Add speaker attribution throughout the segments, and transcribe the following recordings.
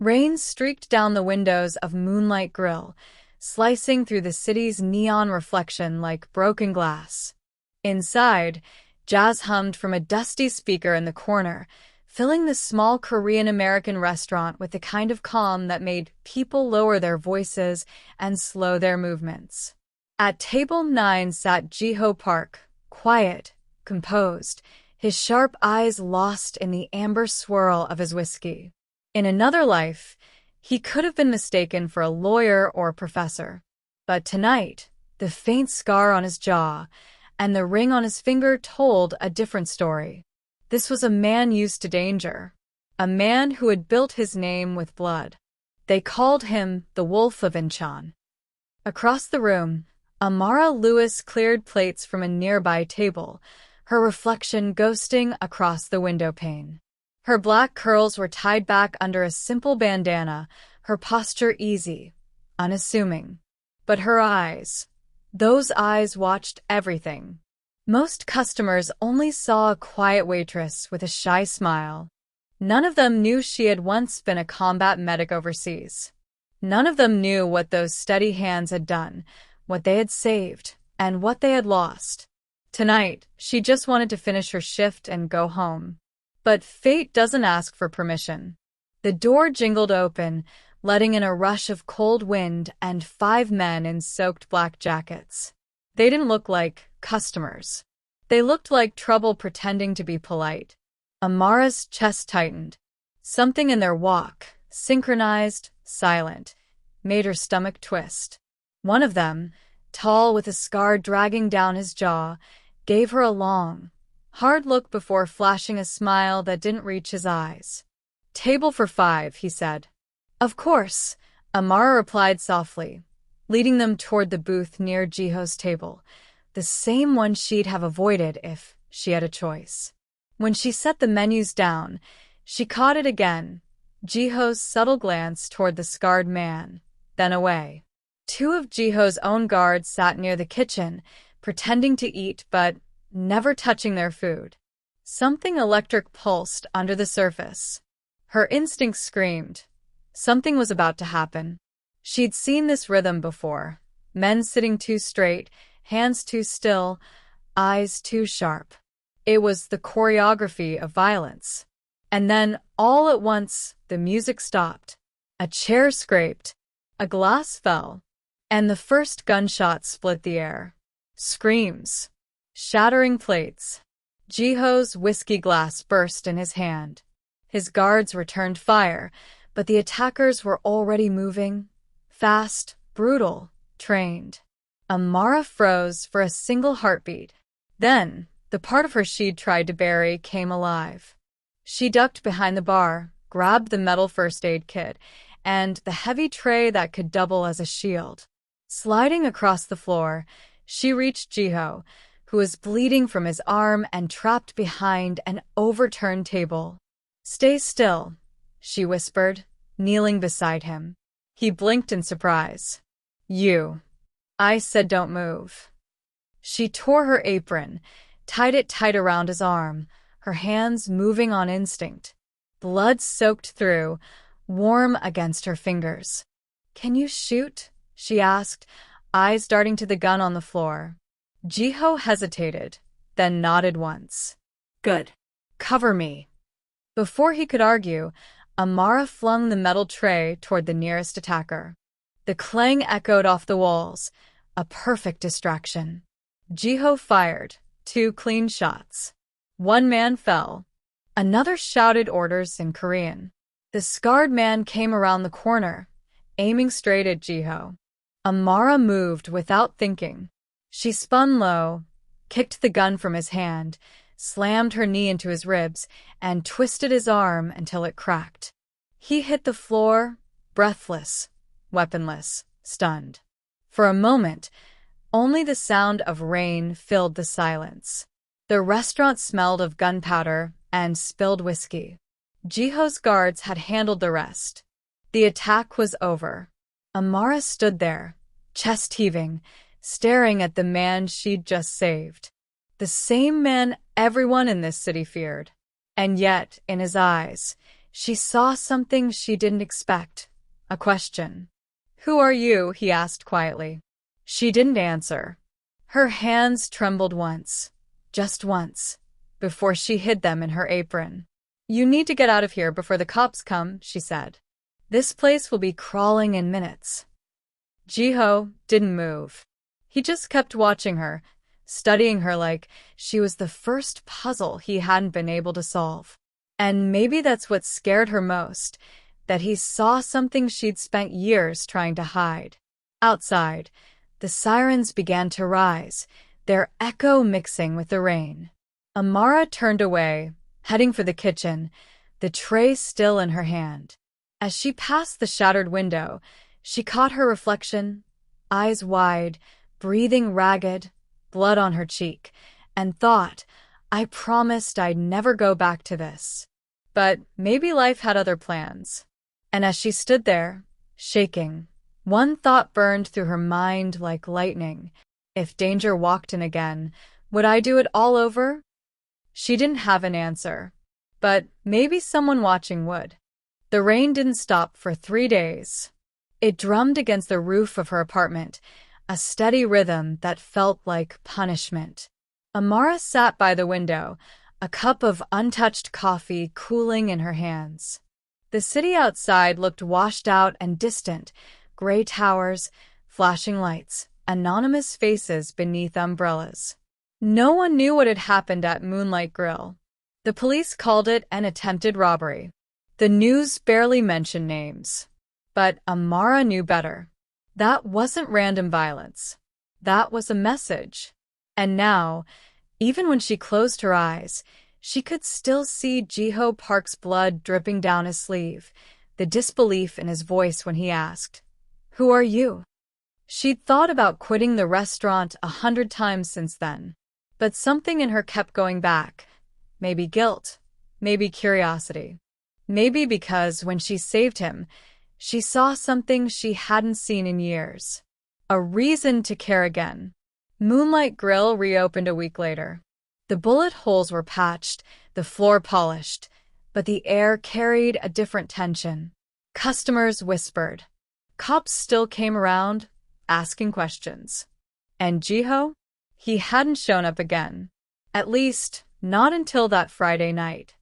Speaker 1: Rain streaked down the windows of Moonlight Grill, slicing through the city's neon reflection like broken glass. Inside, jazz hummed from a dusty speaker in the corner, filling the small Korean-American restaurant with the kind of calm that made people lower their voices and slow their movements. At table 9 sat Jiho Park, quiet, composed, his sharp eyes lost in the amber swirl of his whiskey. In another life, he could have been mistaken for a lawyer or a professor. But tonight, the faint scar on his jaw and the ring on his finger told a different story. This was a man used to danger, a man who had built his name with blood. They called him the Wolf of Incheon. Across the room, Amara Lewis cleared plates from a nearby table, her reflection ghosting across the windowpane. Her black curls were tied back under a simple bandana, her posture easy, unassuming. But her eyes, those eyes watched everything. Most customers only saw a quiet waitress with a shy smile. None of them knew she had once been a combat medic overseas. None of them knew what those steady hands had done, what they had saved, and what they had lost. Tonight, she just wanted to finish her shift and go home. But fate doesn't ask for permission. The door jingled open, letting in a rush of cold wind and 5 men in soaked black jackets. They didn't look like customers. They looked like trouble pretending to be polite. Amara's chest tightened. Something in their walk, synchronized, silent, made her stomach twist. One of them, tall with a scar dragging down his jaw, gave her a long, hard look before flashing a smile that didn't reach his eyes. "Table for 5, he said. "Of course," Amara replied softly, leading them toward the booth near Jiho's table, the same one she'd have avoided if she had a choice. When she set the menus down, she caught it again, Jiho's subtle glance toward the scarred man, then away. 2 of Jiho's own guards sat near the kitchen, pretending to eat but never touching their food. Something electric pulsed under the surface. Her instincts screamed. Something was about to happen. She'd seen this rhythm before. Men sitting too straight, hands too still, eyes too sharp. It was the choreography of violence. And then, all at once, the music stopped. A chair scraped. A glass fell. And the first gunshot split the air. Screams. Shattering plates. Jiho's whiskey glass burst in his hand. His guards returned fire, but the attackers were already moving. Fast, brutal, trained. Amara froze for a single heartbeat. Then, the part of her she'd tried to bury came alive. She ducked behind the bar, grabbed the metal first aid kit, and the heavy tray that could double as a shield. Sliding across the floor, she reached Jiho, who was bleeding from his arm and trapped behind an overturned table. "Stay still," she whispered, kneeling beside him. He blinked in surprise. "You. I said don't move." She tore her apron, tied it tight around his arm, her hands moving on instinct. Blood soaked through, warm against her fingers. "Can you shoot?" she asked, eyes darting to the gun on the floor. Jiho hesitated, then nodded once. "Good. Cover me." Before he could argue, Amara flung the metal tray toward the nearest attacker. The clang echoed off the walls, a perfect distraction. Jiho fired, 2 clean shots. 1 man fell. Another shouted orders in Korean. The scarred man came around the corner, aiming straight at Jiho. Amara moved without thinking. She spun low, kicked the gun from his hand, slammed her knee into his ribs, and twisted his arm until it cracked. He hit the floor, breathless, weaponless, stunned. For a moment, only the sound of rain filled the silence. The restaurant smelled of gunpowder and spilled whiskey. Jiho's guards had handled the rest. The attack was over. Amara stood there, chest heaving, staring at the man she'd just saved. The same man everyone in this city feared. And yet, in his eyes, she saw something she didn't expect. A question. "Who are you?" he asked quietly. She didn't answer. Her hands trembled once, just once, before she hid them in her apron. "You need to get out of here before the cops come," she said. "This place will be crawling in minutes." Jiho didn't move. He just kept watching her, studying her like she was the first puzzle he hadn't been able to solve. And maybe that's what scared her most, that he saw something she'd spent years trying to hide. Outside, the sirens began to rise, their echo mixing with the rain. Amara turned away, heading for the kitchen, the tray still in her hand. As she passed the shattered window, she caught her reflection, eyes wide, breathing ragged, blood on her cheek, and thought, I promised I'd never go back to this. But maybe life had other plans. And as she stood there, shaking, one thought burned through her mind like lightning. If danger walked in again, would I do it all over? She didn't have an answer, but maybe someone watching would. The rain didn't stop for 3 days. It drummed against the roof of her apartment, a steady rhythm that felt like punishment. Amara sat by the window, a cup of untouched coffee cooling in her hands. The city outside looked washed out and distant, gray towers, flashing lights, anonymous faces beneath umbrellas. No one knew what had happened at Moonlight Grill. The police called it an attempted robbery. The news barely mentioned names. But Amara knew better. That wasn't random violence. That was a message. And now, even when she closed her eyes, she could still see Jiho Park's blood dripping down his sleeve, the disbelief in his voice when he asked, "Who are you?" She'd thought about quitting the restaurant 100 times since then, but something in her kept going back. Maybe guilt, maybe curiosity, maybe because when she saved him, she saw something she hadn't seen in years. A reason to care again. Moonlight Grill reopened a week later. The bullet holes were patched, the floor polished, but the air carried a different tension. Customers whispered. Cops still came around, asking questions. And Jiho? He hadn't shown up again. At least, not until that Friday night.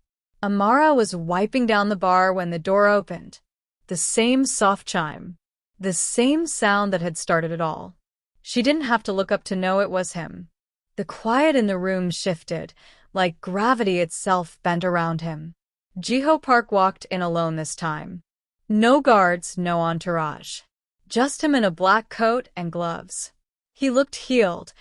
Speaker 1: Amara was wiping down the bar when the door opened. The same soft chime. The same sound that had started it all. She didn't have to look up to know it was him. The quiet in the room shifted, like gravity itself bent around him. Jiho Park walked in alone this time. No guards, no entourage. Just him in a black coat and gloves. He looked healed,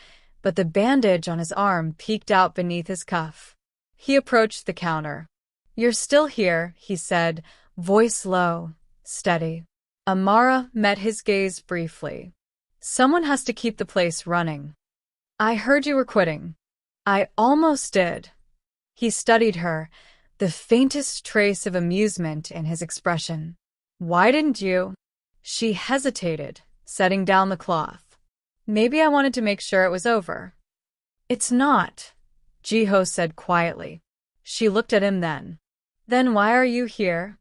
Speaker 1: but the bandage on his arm peeked out beneath his cuff. He approached the counter. "You're still here," he said, voice low, steady. Amara met his gaze briefly. "Someone has to keep the place running." "I heard you were quitting." "I almost did." He studied her, the faintest trace of amusement in his expression. "Why didn't you?" She hesitated, setting down the cloth. "Maybe I wanted to make sure it was over." "It's not," Jiho said quietly. She looked at him then. "Then why are you here?"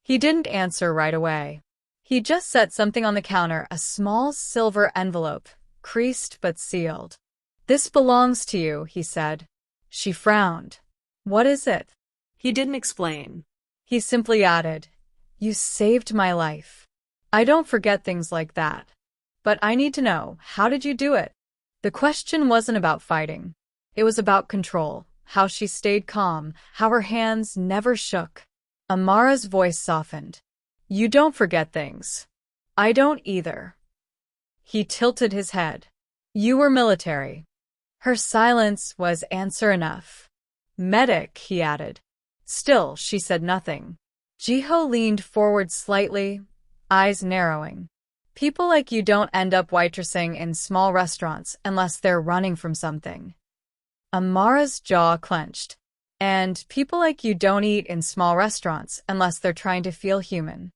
Speaker 1: He didn't answer right away. He just set something on the counter, a small silver envelope, creased but sealed. "This belongs to you," he said. She frowned. "What is it?" He didn't explain. He simply added, "You saved my life. I don't forget things like that. But I need to know, how did you do it?" The question wasn't about fighting. It was about control, how she stayed calm, how her hands never shook. Amara's voice softened. "You don't forget things. I don't either." He tilted his head. "You were military." Her silence was answer enough. "Medic," he added. Still, she said nothing. Jiho leaned forward slightly, eyes narrowing. "People like you don't end up waitressing in small restaurants unless they're running from something." Amara's jaw clenched. "And people like you don't eat in small restaurants unless they're trying to feel human."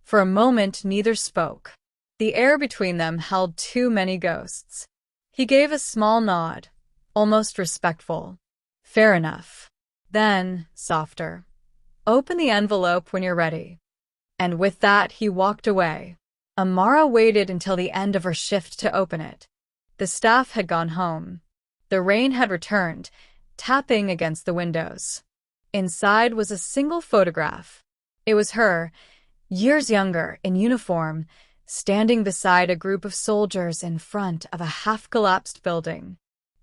Speaker 1: For a moment, neither spoke. The air between them held too many ghosts. He gave a small nod, almost respectful. "Fair enough." Then, softer. Open the envelope when you're ready." And with that, he walked away. Amara waited until the end of her shift to open it. The staff had gone home. The rain had returned, tapping against the windows. Inside was a single photograph. It was her, years younger, in uniform, standing beside a group of soldiers in front of a half-collapsed building.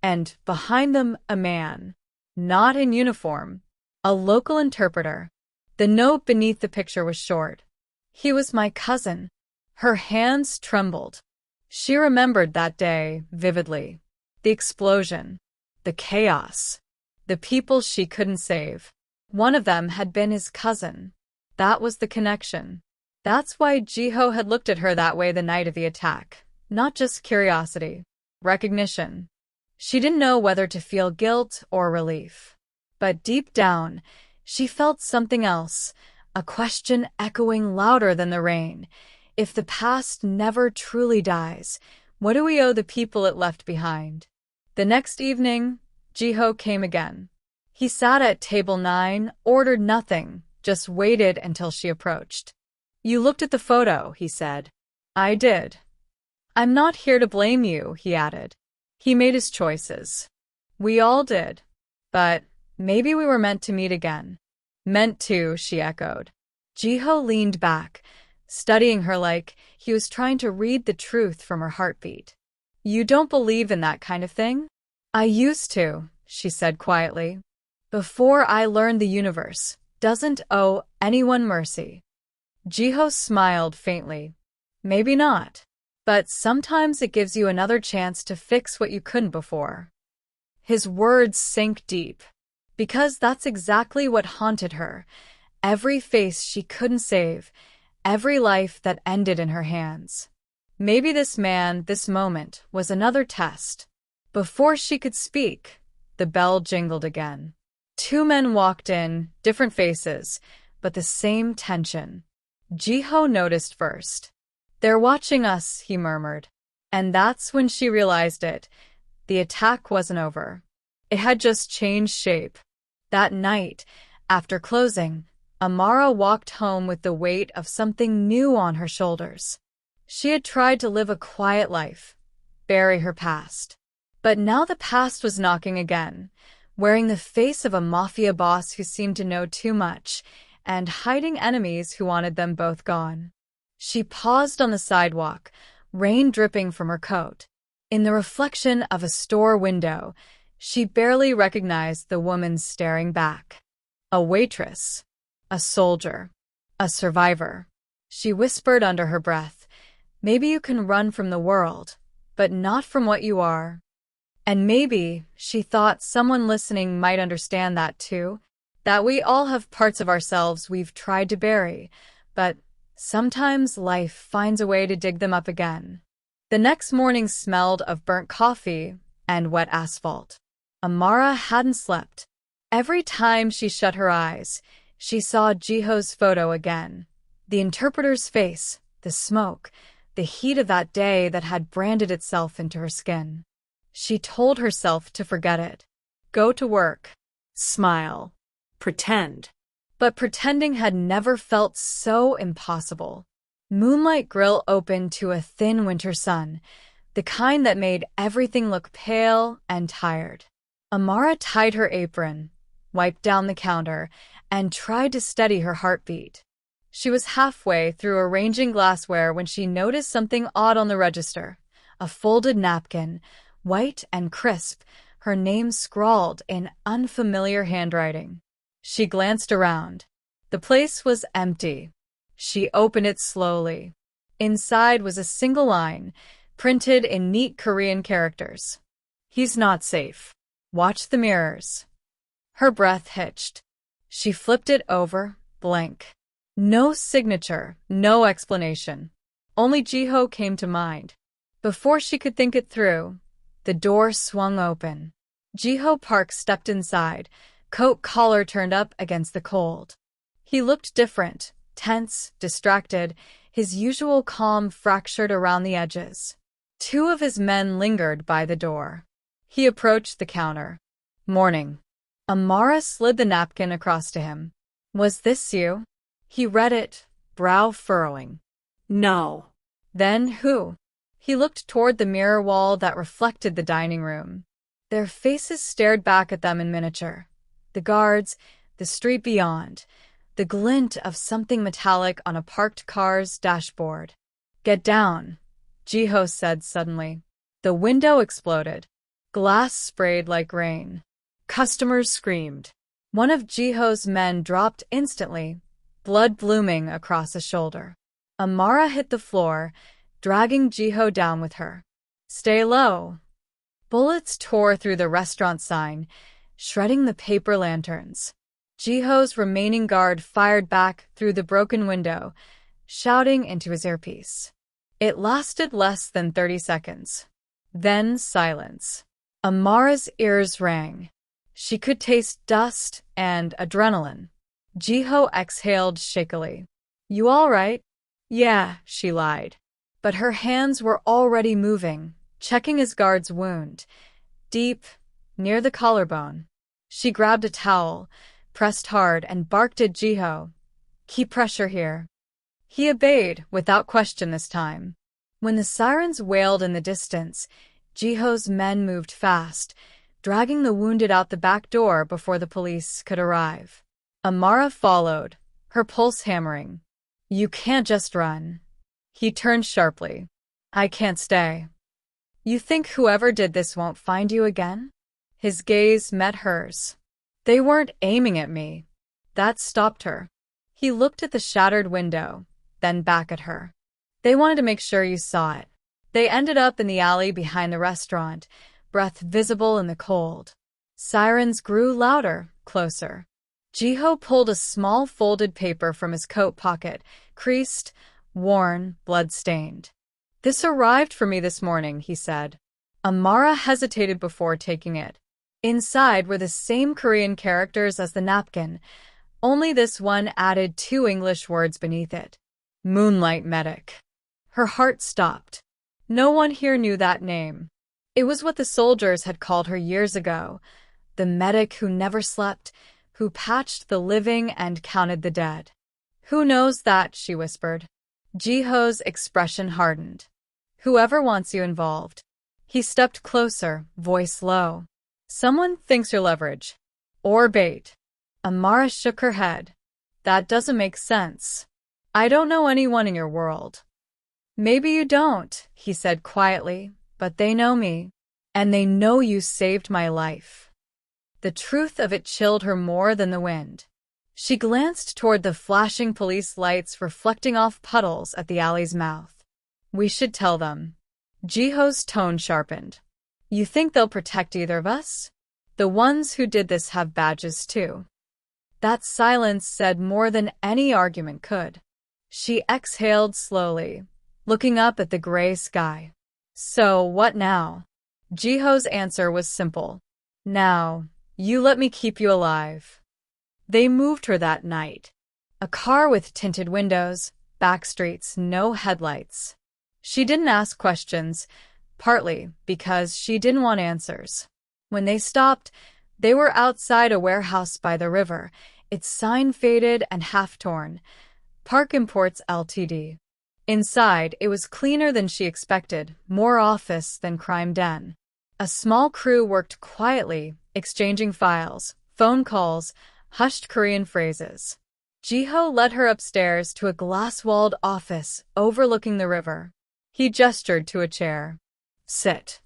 Speaker 1: And behind them, a man, not in uniform, a local interpreter. The note beneath the picture was short. "He was my cousin." Her hands trembled. She remembered that day vividly. The explosion, the chaos, the people she couldn't save. One of them had been his cousin. That was the connection. That's why Jiho had looked at her that way the night of the attack. Not just curiosity, recognition. She didn't know whether to feel guilt or relief. But deep down, she felt something else, a question echoing louder than the rain. If the past never truly dies, what do we owe the people it left behind? The next evening, Jiho came again. He sat at table 9, ordered nothing, just waited until she approached. "You looked at the photo," he said. "I did." "I'm not here to blame you," he added. He made his choices. We all did. But maybe we were meant to meet again. "Meant to," she echoed. Jiho leaned back, studying her like he was trying to read the truth from her heartbeat. "You don't believe in that kind of thing?" "I used to," she said quietly. "Before I learned the universe doesn't owe anyone mercy." Jiho smiled faintly. "Maybe not. But sometimes it gives you another chance to fix what you couldn't before." His words sank deep. Because that's exactly what haunted her. Every face she couldn't save. Every life that ended in her hands. Maybe this man, this moment, was another test. Before she could speak, the bell jingled again. 2 men walked in, different faces, but the same tension. Jiho noticed first. "They're watching us," he murmured. And that's when she realized it. The attack wasn't over. It had just changed shape. That night, after closing, Amara walked home with the weight of something new on her shoulders. She had tried to live a quiet life, bury her past. But now the past was knocking again, wearing the face of a mafia boss who seemed to know too much, and hiding enemies who wanted them both gone. She paused on the sidewalk, rain dripping from her coat. In the reflection of a store window, she barely recognized the woman staring back. A waitress. A soldier. A survivor. She whispered under her breath, "Maybe you can run from the world, but not from what you are." And maybe, she thought, someone listening might understand that too, that we all have parts of ourselves we've tried to bury, but sometimes life finds a way to dig them up again. The next morning smelled of burnt coffee and wet asphalt. Amara hadn't slept. Every time she shut her eyes, she saw Jiho's photo again. The interpreter's face, the smoke, the heat of that day that had branded itself into her skin. She told herself to forget it. Go to work. Smile. Pretend. But pretending had never felt so impossible. Moonlight Grill opened to a thin winter sun, the kind that made everything look pale and tired. Amara tied her apron, wiped down the counter, and tried to steady her heartbeat. She was halfway through arranging glassware when she noticed something odd on the register. A folded napkin, white and crisp, her name scrawled in unfamiliar handwriting. She glanced around. The place was empty. She opened it slowly. Inside was a single line, printed in neat Korean characters. "He's not safe. Watch the mirrors." Her breath hitched. She flipped it over, blank. No signature, no explanation. Only Jiho came to mind. Before she could think it through, the door swung open. Jiho Park stepped inside, coat collar turned up against the cold. He looked different, tense, distracted, his usual calm fractured around the edges. 2 of his men lingered by the door. He approached the counter. "Morning." Amara slid the napkin across to him. Was this you? He read it, brow furrowing.
Speaker 2: No.
Speaker 1: Then who? He looked toward the mirror wall that reflected the dining room. Their faces stared back at them in miniature. The guards, the street beyond, the glint of something metallic on a parked car's dashboard. Get down, Jiho said suddenly. The window exploded. Glass sprayed like rain. Customers screamed. One of Jiho's men dropped instantly, blood blooming across a shoulder. Amara hit the floor, dragging Jiho down with her. Stay low. Bullets tore through the restaurant sign, shredding the paper lanterns. Jiho's remaining guard fired back through the broken window, shouting into his earpiece. It lasted less than 30 seconds. Then silence. Amara's ears rang. She could taste dust and adrenaline. Jiho exhaled shakily. You all right? Yeah, she lied. But her hands were already moving, checking his guard's wound. Deep, near the collarbone. She grabbed a towel, pressed hard, and barked at Jiho. Keep pressure here. He obeyed, without question this time. When the sirens wailed in the distance, Jiho's men moved fast, dragging the wounded out the back door before the police could arrive. Amara followed, her pulse hammering. You can't just run. He turned sharply. I can't stay. You think whoever did this won't find you again? His gaze met hers. They weren't aiming at me. That stopped her. He looked at the shattered window, then back at her. They wanted to make sure you saw it. They ended up in the alley behind the restaurant, breath visible in the cold. Sirens grew louder, closer. Jiho pulled a small folded paper from his coat pocket, creased, worn, blood-stained. This arrived for me this morning, he said. Amara hesitated before taking it. Inside were the same Korean characters as the napkin, only this one added 2 English words beneath it. Moonlight Medic. Her heart stopped. No one here knew that name. It was what the soldiers had called her years ago, the medic who never slept, who patched the living and counted the dead. Who knows that, she whispered. Jiho's expression hardened. Whoever wants you involved. He stepped closer, voice low. Someone thinks you're leverage. Or bait. Amara shook her head. That doesn't make sense. I don't know anyone in your world. Maybe you don't, he said quietly, but they know me. And they know you saved my life. The truth of it chilled her more than the wind. She glanced toward the flashing police lights reflecting off puddles at the alley's mouth. We should tell them. Jiho's tone sharpened. You think they'll protect either of us? The ones who did this have badges too. That silence said more than any argument could. She exhaled slowly, looking up at the gray sky. So, what now? Jiho's answer was simple. Now, you let me keep you alive. They moved her that night. A car with tinted windows, back streets, no headlights. She didn't ask questions, partly because she didn't want answers. When they stopped, they were outside a warehouse by the river, its sign faded and half-torn. Park Imports Ltd. Inside, it was cleaner than she expected, more office than crime den. A small crew worked quietly, exchanging files, phone calls, hushed Korean phrases. Jiho led her upstairs to a glass-walled office overlooking the river. He gestured to a chair. Sit.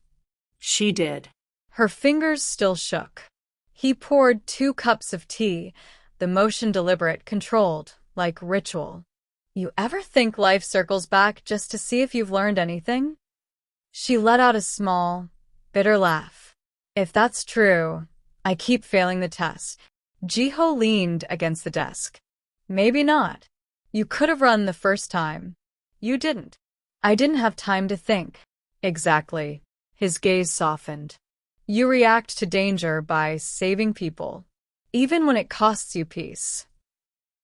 Speaker 2: She did.
Speaker 1: Her fingers still shook. He poured 2 cups of tea, the motion deliberate, controlled, like ritual. You ever think life circles back just to see if you've learned anything? She let out a small, bitter laugh. If that's true, I keep failing the test. Jiho leaned against the desk. Maybe not. You could have run the first time. You didn't. I didn't have time to think. Exactly. His gaze softened. You react to danger by saving people, even when it costs you peace.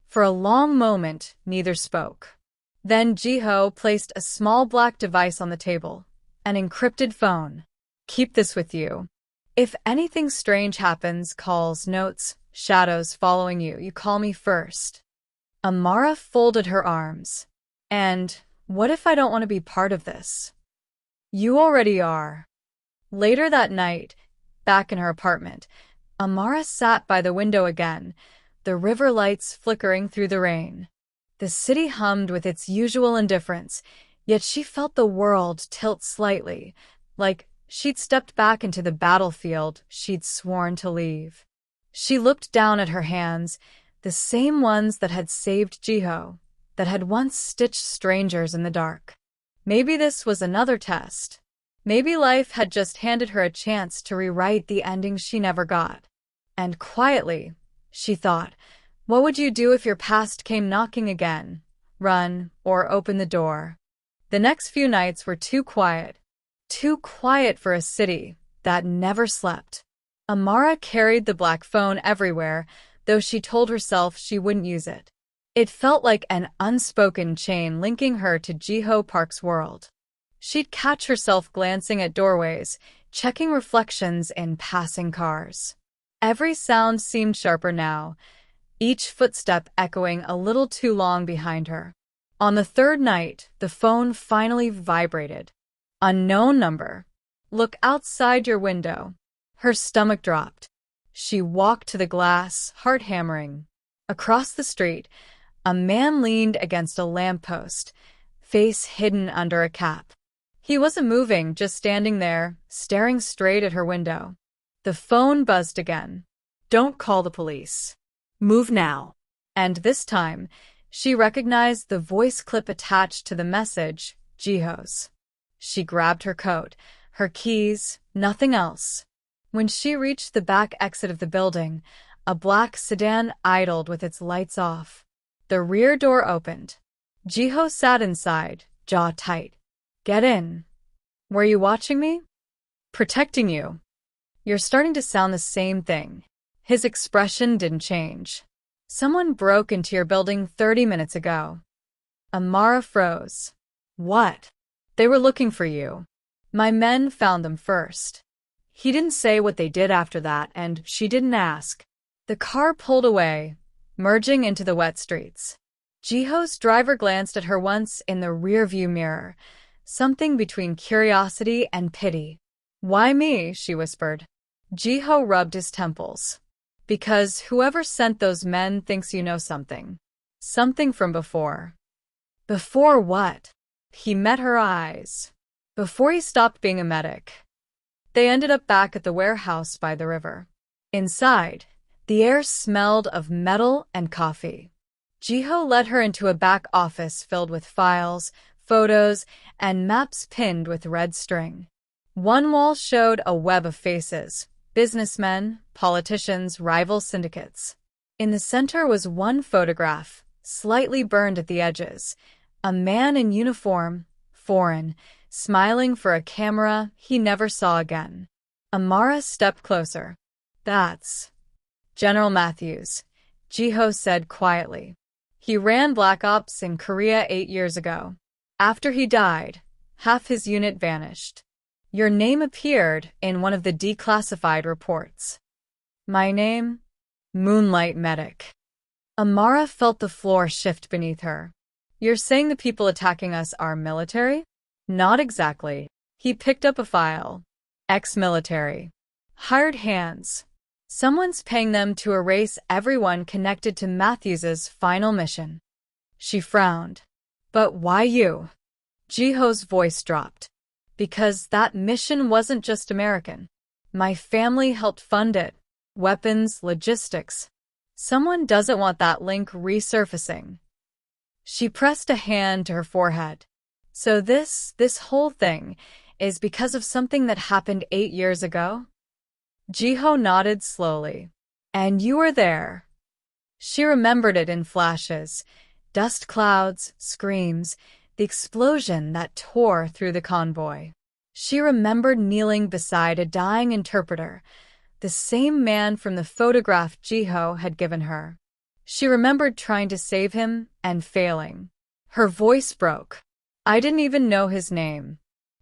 Speaker 1: For a long moment, neither spoke. Then Jiho placed a small black device on the table, an encrypted phone. Keep this with you. If anything strange happens, calls, notes, shadows following you, you call me first. Amara folded her arms. And what if I don't want to be part of this? You already are. Later that night, back in her apartment, Amara sat by the window again, the river lights flickering through the rain. The city hummed with its usual indifference, yet she felt the world tilt slightly, like she'd stepped back into the battlefield she'd sworn to leave. She looked down at her hands, the same ones that had saved Jiho, that had once stitched strangers in the dark. Maybe this was another test. Maybe life had just handed her a chance to rewrite the ending she never got. And quietly, she thought, what would you do if your past came knocking again? Run, or open the door. The next few nights were too quiet for a city that never slept. Amara carried the black phone everywhere, though she told herself she wouldn't use it. It felt like an unspoken chain linking her to Jiho Park's world. She'd catch herself glancing at doorways, checking reflections in passing cars. Every sound seemed sharper now, each footstep echoing a little too long behind her. On the third night, the phone finally vibrated. Unknown number. Look outside your window. Her stomach dropped. She walked to the glass, heart hammering. Across the street, a man leaned against a lamppost, face hidden under a cap. He wasn't moving, just standing there, staring straight at her window. The phone buzzed again. Don't call the police.
Speaker 2: Move now.
Speaker 1: And this time, she recognized the voice clip attached to the message, Jiho's. She grabbed her coat, her keys, nothing else. When she reached the back exit of the building, a black sedan idled with its lights off. The rear door opened. Jiho sat inside, jaw tight. Get in. Were you watching me? Protecting you. You're starting to sound the same thing. His expression didn't change. Someone broke into your building 30 minutes ago. Amara froze. What? They were looking for you. My men found them first. He didn't say what they did after that, and she didn't ask. The car pulled away, merging into the wet streets. Jiho's driver glanced at her once in the rearview mirror, something between curiosity and pity. Why me? She whispered. Jiho rubbed his temples. Because whoever sent those men thinks you know something. Something from before. Before what? He met her eyes. Before he stopped being a medic. They ended up back at the warehouse by the river. Inside, the air smelled of metal and coffee. Jiho led her into a back office filled with files, photos, and maps pinned with red string. One wall showed a web of faces, businessmen, politicians, rival syndicates. In the center was one photograph, slightly burned at the edges, a man in uniform, foreign, smiling for a camera he never saw again. Amara stepped closer. That's General Matthews, Jiho said quietly. He ran Black Ops in Korea 8 years ago. After he died, half his unit vanished. Your name appeared in one of the declassified reports. My name? Moonlight Medic. Amara felt the floor shift beneath her. You're saying the people attacking us are military? Not exactly. He picked up a file. Ex-military. Hired hands. Someone's paying them to erase everyone connected to Matthews's final mission. She frowned. But why you? Jiho's voice dropped. Because that mission wasn't just American. My family helped fund it. Weapons, logistics. Someone doesn't want that link resurfacing. She pressed a hand to her forehead. So this whole thing is because of something that happened 8 years ago? Jiho nodded slowly. And you were there. She remembered it in flashes. Dust clouds, screams, the explosion that tore through the convoy. She remembered kneeling beside a dying interpreter, the same man from the photograph Jiho had given her. She remembered trying to save him and failing. Her voice broke. I didn't even know his name.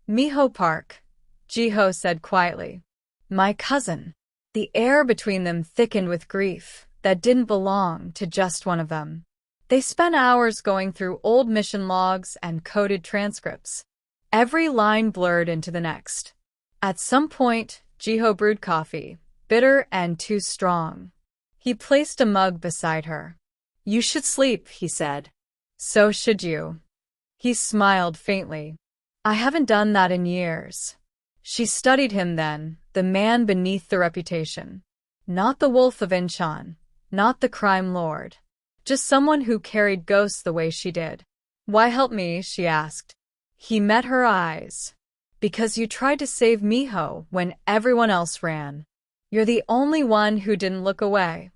Speaker 1: Miho Park, Jiho said quietly. My cousin. The air between them thickened with grief that didn't belong to just one of them. They spent hours going through old mission logs and coded transcripts. Every line blurred into the next. At some point, Jiho brewed coffee, bitter and too strong. He placed a mug beside her. "You should sleep," he said. "So should you." He smiled faintly. "I haven't done that in years." She studied him then, the man beneath the reputation. Not the wolf of Incheon, not the crime lord. Just someone who carried ghosts the way she did. "Why help me?" she asked. He met her eyes. "Because you tried to save Miho when everyone else ran. You're the only one who didn't look away."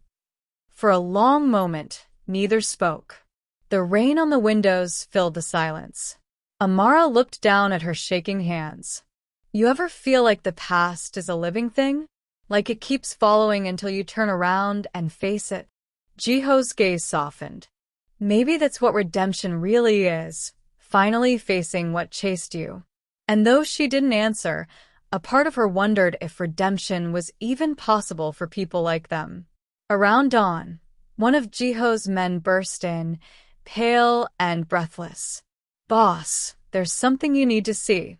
Speaker 1: For a long moment, neither spoke. The rain on the windows filled the silence. Amara looked down at her shaking hands. You ever feel like the past is a living thing? Like it keeps following until you turn around and face it? Jiho's gaze softened. Maybe that's what redemption really is, finally facing what chased you. And though she didn't answer, a part of her wondered if redemption was even possible for people like them. Around dawn, one of Jiho's men burst in, pale and breathless. "Boss, there's something you need to see."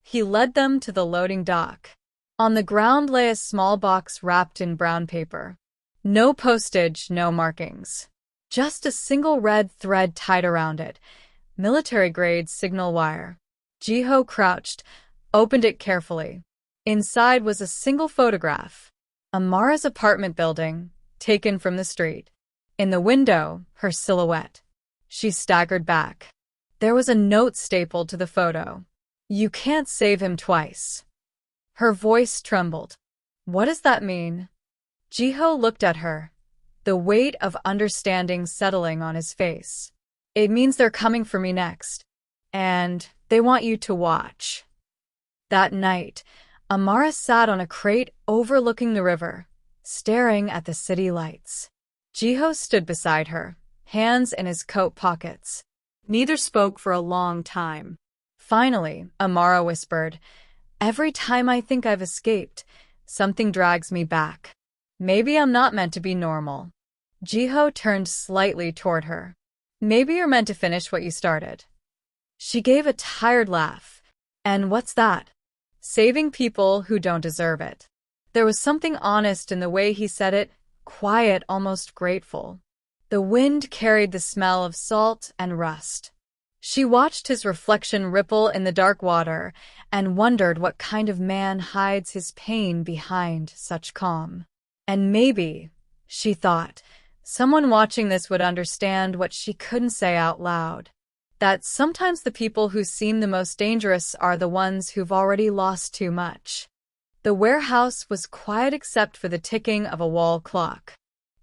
Speaker 1: He led them to the loading dock. On the ground lay a small box wrapped in brown paper. No postage, no markings. Just a single red thread tied around it. Military-grade signal wire. Jiho crouched, opened it carefully. Inside was a single photograph. Amara's apartment building, taken from the street. In the window, her silhouette. She staggered back. There was a note stapled to the photo. "You can't save him twice." Her voice trembled. "What does that mean?" Jiho looked at her, the weight of understanding settling on his face. "It means they're coming for me next. And they want you to watch." That night, Amara sat on a crate overlooking the river, staring at the city lights. Jiho stood beside her, hands in his coat pockets. Neither spoke for a long time. Finally, Amara whispered, "Every time I think I've escaped, something drags me back. Maybe I'm not meant to be normal." Jiho turned slightly toward her. "Maybe you're meant to finish what you started." She gave a tired laugh. "And what's that?" "Saving people who don't deserve it." There was something honest in the way he said it, quiet, almost grateful. The wind carried the smell of salt and rust. She watched his reflection ripple in the dark water and wondered what kind of man hides his pain behind such calm. And maybe, she thought, someone watching this would understand what she couldn't say out loud. That sometimes the people who seem the most dangerous are the ones who've already lost too much. The warehouse was quiet except for the ticking of a wall clock.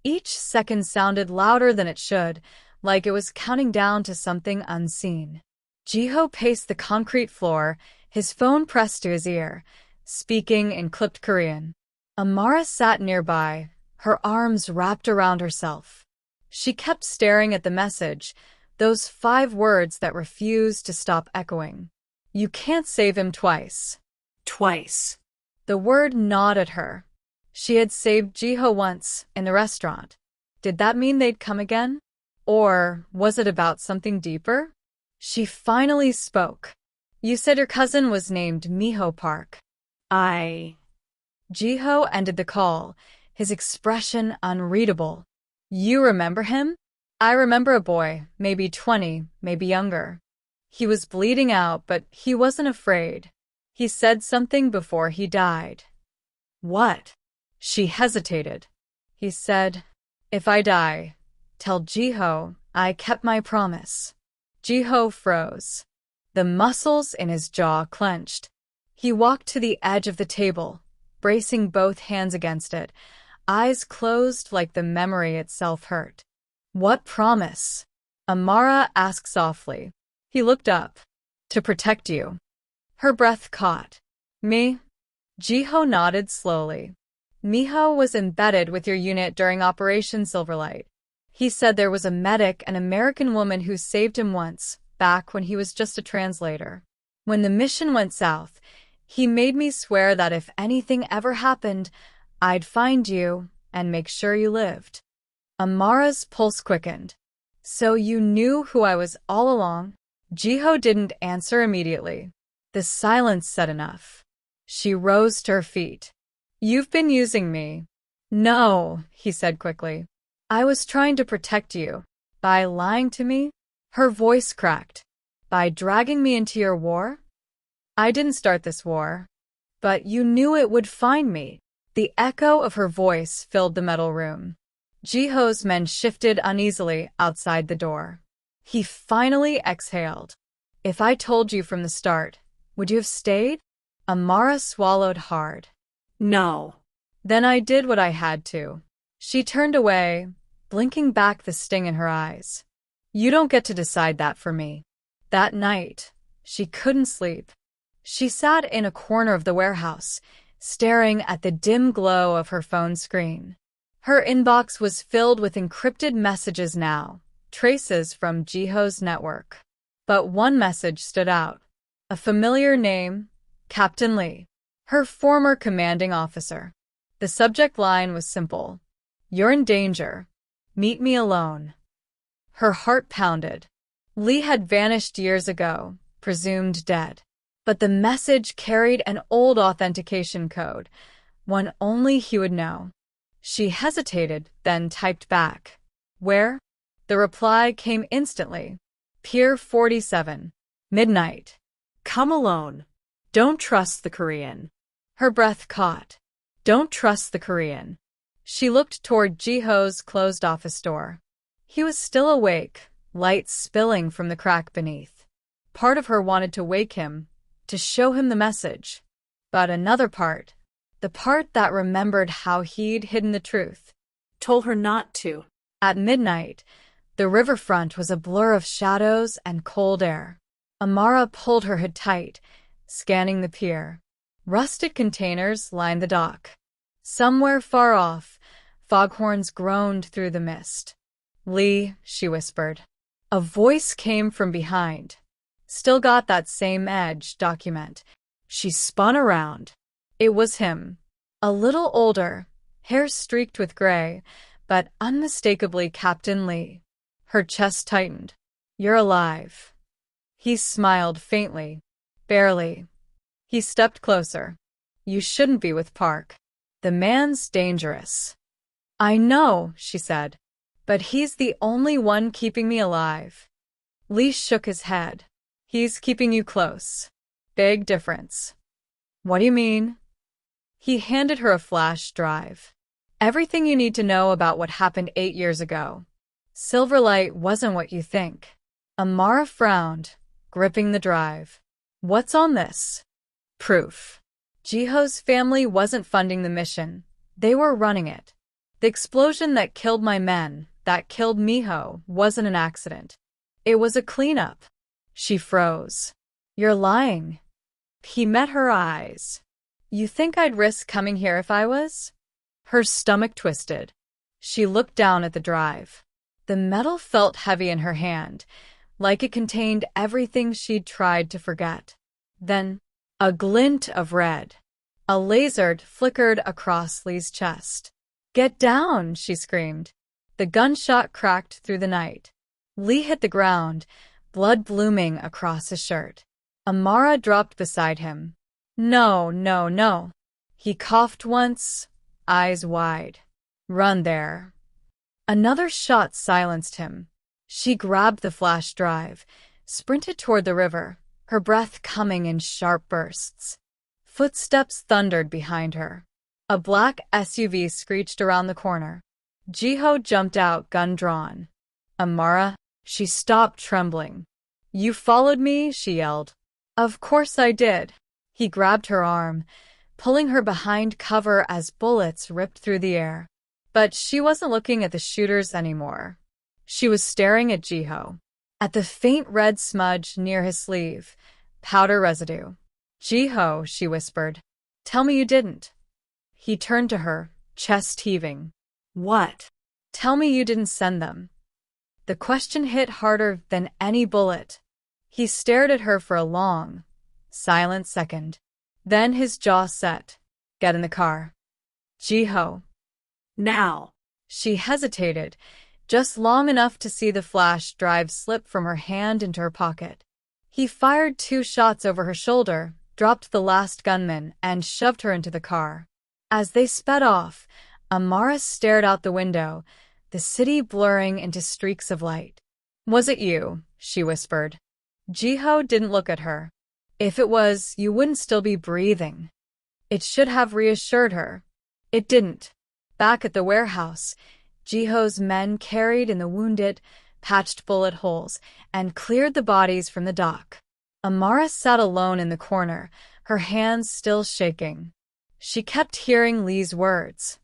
Speaker 1: Each second sounded louder than it should, like it was counting down to something unseen. Jiho paced the concrete floor, his phone pressed to his ear, speaking in clipped Korean. Amara sat nearby, her arms wrapped around herself. She kept staring at the message, those 5 words that refused to stop echoing. "You can't save him twice."
Speaker 2: Twice.
Speaker 1: The word gnawed at her. She had saved Jiho once, in the restaurant. Did that mean they'd come again? Or was it about something deeper? She finally spoke. "You said your cousin was named Miho Park." Jiho ended the call, his expression unreadable. "You remember him?" "I remember a boy, maybe 20, maybe younger. He was bleeding out, but he wasn't afraid. He said something before he died." "What?" She hesitated. He said, "If I die, tell Jiho I kept my promise." Jiho froze. The muscles in his jaw clenched. He walked to the edge of the table, bracing both hands against it, eyes closed like the memory itself hurt. "What promise?" Amara asked softly. He looked up. "To protect you." Her breath caught. "Me?" Jiho nodded slowly. "Miho was embedded with your unit during Operation Silverlight. He said there was a medic, an American woman who saved him once, back when he was just a translator. When the mission went south, He made me swear that if anything ever happened, I'd find you and make sure you lived. Amara's pulse quickened. So you knew who I was all along? Jiho didn't answer immediately. The silence said enough. She rose to her feet. You've been using me. No, he said quickly. I was trying to protect you. By lying to me? Her voice cracked. By dragging me into your war? I didn't start this war. But you knew it would find me. The echo of her voice filled the metal room. Jiho's men shifted uneasily outside the door. He finally exhaled. If I told you from the start, would you have stayed? Amara swallowed hard.
Speaker 2: No.
Speaker 1: Then I did what I had to. She turned away, blinking back the sting in her eyes. You don't get to decide that for me. That night, she couldn't sleep. She sat in a corner of the warehouse, staring at the dim glow of her phone screen. Her inbox was filled with encrypted messages now, traces from Jiho's network. But one message stood out. A familiar name, Captain Lee, her former commanding officer. The subject line was simple. You're in danger. Meet me alone. Her heart pounded. Lee had vanished years ago, presumed dead. But the message carried an old authentication code, one only he would know. She hesitated, then typed back. Where? The reply came instantly. Pier 47. Midnight.
Speaker 2: Come alone. Don't trust the Korean.
Speaker 1: Her breath caught. Don't trust the Korean. She looked toward Jiho's closed office door. He was still awake, light spilling from the crack beneath. Part of her wanted to wake him, to show him the message. But another part, the part that remembered how he'd hidden the truth,
Speaker 2: told her not to.
Speaker 1: At midnight, the riverfront was a blur of shadows and cold air. Amara pulled her hood tight, scanning the pier. Rusted containers lined the dock. Somewhere far off, foghorns groaned through the mist. Lee, she whispered. A voice came from behind. Still got that same edge, document. She spun around. It was him. A little older, hair streaked with gray, but unmistakably Captain Lee. Her chest tightened. You're alive. He smiled faintly. Barely. He stepped closer. You shouldn't be with Park. The man's dangerous. I know, she said, but he's the only one keeping me alive. Lee shook his head. He's keeping you close. Big difference. What do you mean? He handed her a flash drive. Everything you need to know about what happened 8 years ago. Silverlight wasn't what you think. Amara frowned, gripping the drive. What's on this? Proof. Jiho's family wasn't funding the mission. They were running it. The explosion that killed my men, that killed Miho, wasn't an accident. It was a cleanup. She froze. You're lying. He met her eyes. You think I'd risk coming here if I was? Her stomach twisted. She looked down at the drive. The metal felt heavy in her hand, like it contained everything she'd tried to forget. Then, a glint of red. A laser flickered across Lee's chest. Get down, she screamed. The gunshot cracked through the night. Lee hit the ground, blood blooming across his shirt. Amara dropped beside him. No, no, no. He coughed once, eyes wide. Run there. Another shot silenced him. She grabbed the flash drive, sprinted toward the river, her breath coming in sharp bursts. Footsteps thundered behind her. A black SUV screeched around the corner. Jiho jumped out, gun drawn. Amara, she stopped, trembling. You followed me, she yelled. Of course I did. He grabbed her arm, pulling her behind cover as bullets ripped through the air. But she wasn't looking at the shooters anymore. She was staring at Jiho, at the faint red smudge near his sleeve, powder residue. Jiho, she whispered. Tell me you didn't. He turned to her, chest heaving. What? Tell me you didn't send them. The question hit harder than any bullet. He stared at her for a long, silent second. Then his jaw set. Get in the car. Jiho.
Speaker 2: Now.
Speaker 1: She hesitated, just long enough to see the flash drive slip from her hand into her pocket. He fired 2 shots over her shoulder, dropped the last gunman, and shoved her into the car. As they sped off, Amara stared out the window, the city blurring into streaks of light. Was it you? She whispered. Jiho didn't look at her. If it was, you wouldn't still be breathing. It should have reassured her. It didn't. Back at the warehouse, Jiho's men carried in the wounded, patched bullet holes, and cleared the bodies from the dock. Amara sat alone in the corner, her hands still shaking. She kept hearing Lee's words.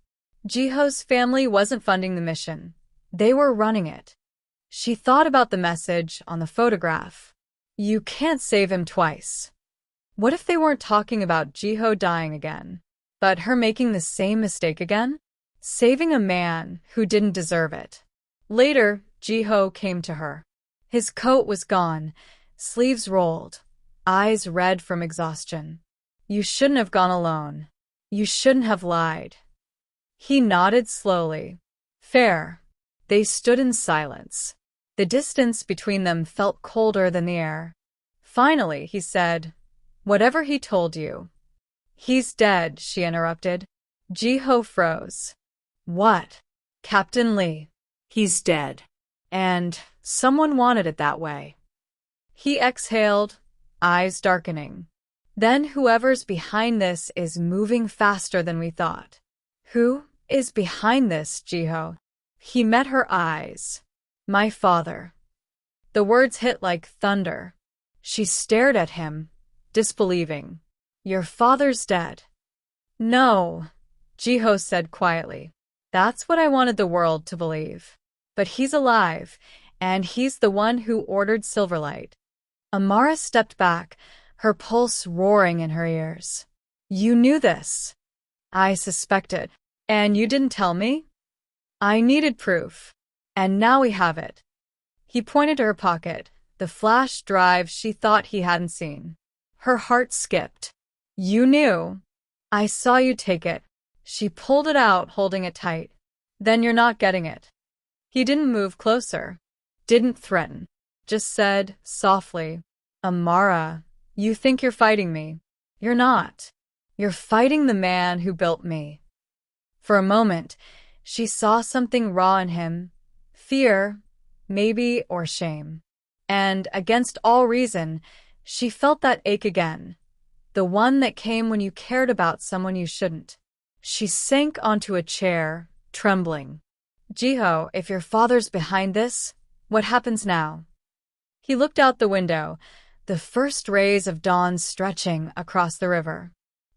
Speaker 1: Jiho's family wasn't funding the mission. They were running it. She thought about the message on the photograph. You can't save him twice. What if they weren't talking about Jiho dying again, but her making the same mistake again? Saving a man who didn't deserve it. Later, Jiho came to her. His coat was gone, sleeves rolled, eyes red from exhaustion. You shouldn't have gone alone. You shouldn't have lied. He nodded slowly. Fair. They stood in silence. The distance between them felt colder than the air. Finally, he said, Whatever he told you. He's dead, she interrupted. Jiho froze. What? Captain Lee.
Speaker 2: He's dead.
Speaker 1: And someone wanted it that way. He exhaled, eyes darkening. Then whoever's behind this is moving faster than we thought. Who is behind this, Jiho? He met her eyes. My father. The words hit like thunder. She stared at him, disbelieving. Your father's dead. No, Jiho said quietly. That's what I wanted the world to believe. But he's alive, and he's the one who ordered Silverlight. Amara stepped back, her pulse roaring in her ears. You knew this. I suspected. And you didn't tell me? I needed proof. And now we have it. He pointed to her pocket, the flash drive she thought he hadn't seen. Her heart skipped. You knew. I saw you take it. She pulled it out, holding it tight. Then you're not getting it. He didn't move closer. Didn't threaten. Just said, softly, Amara, you think you're fighting me. You're not. You're fighting the man who built me. For a moment, she saw something raw in him. Fear, maybe, or shame. And, against all reason, she felt that ache again. The one that came when you cared about someone you shouldn't. She sank onto a chair, trembling. Jiho, if your father's behind this, what happens now? He looked out the window, the first rays of dawn stretching across the river.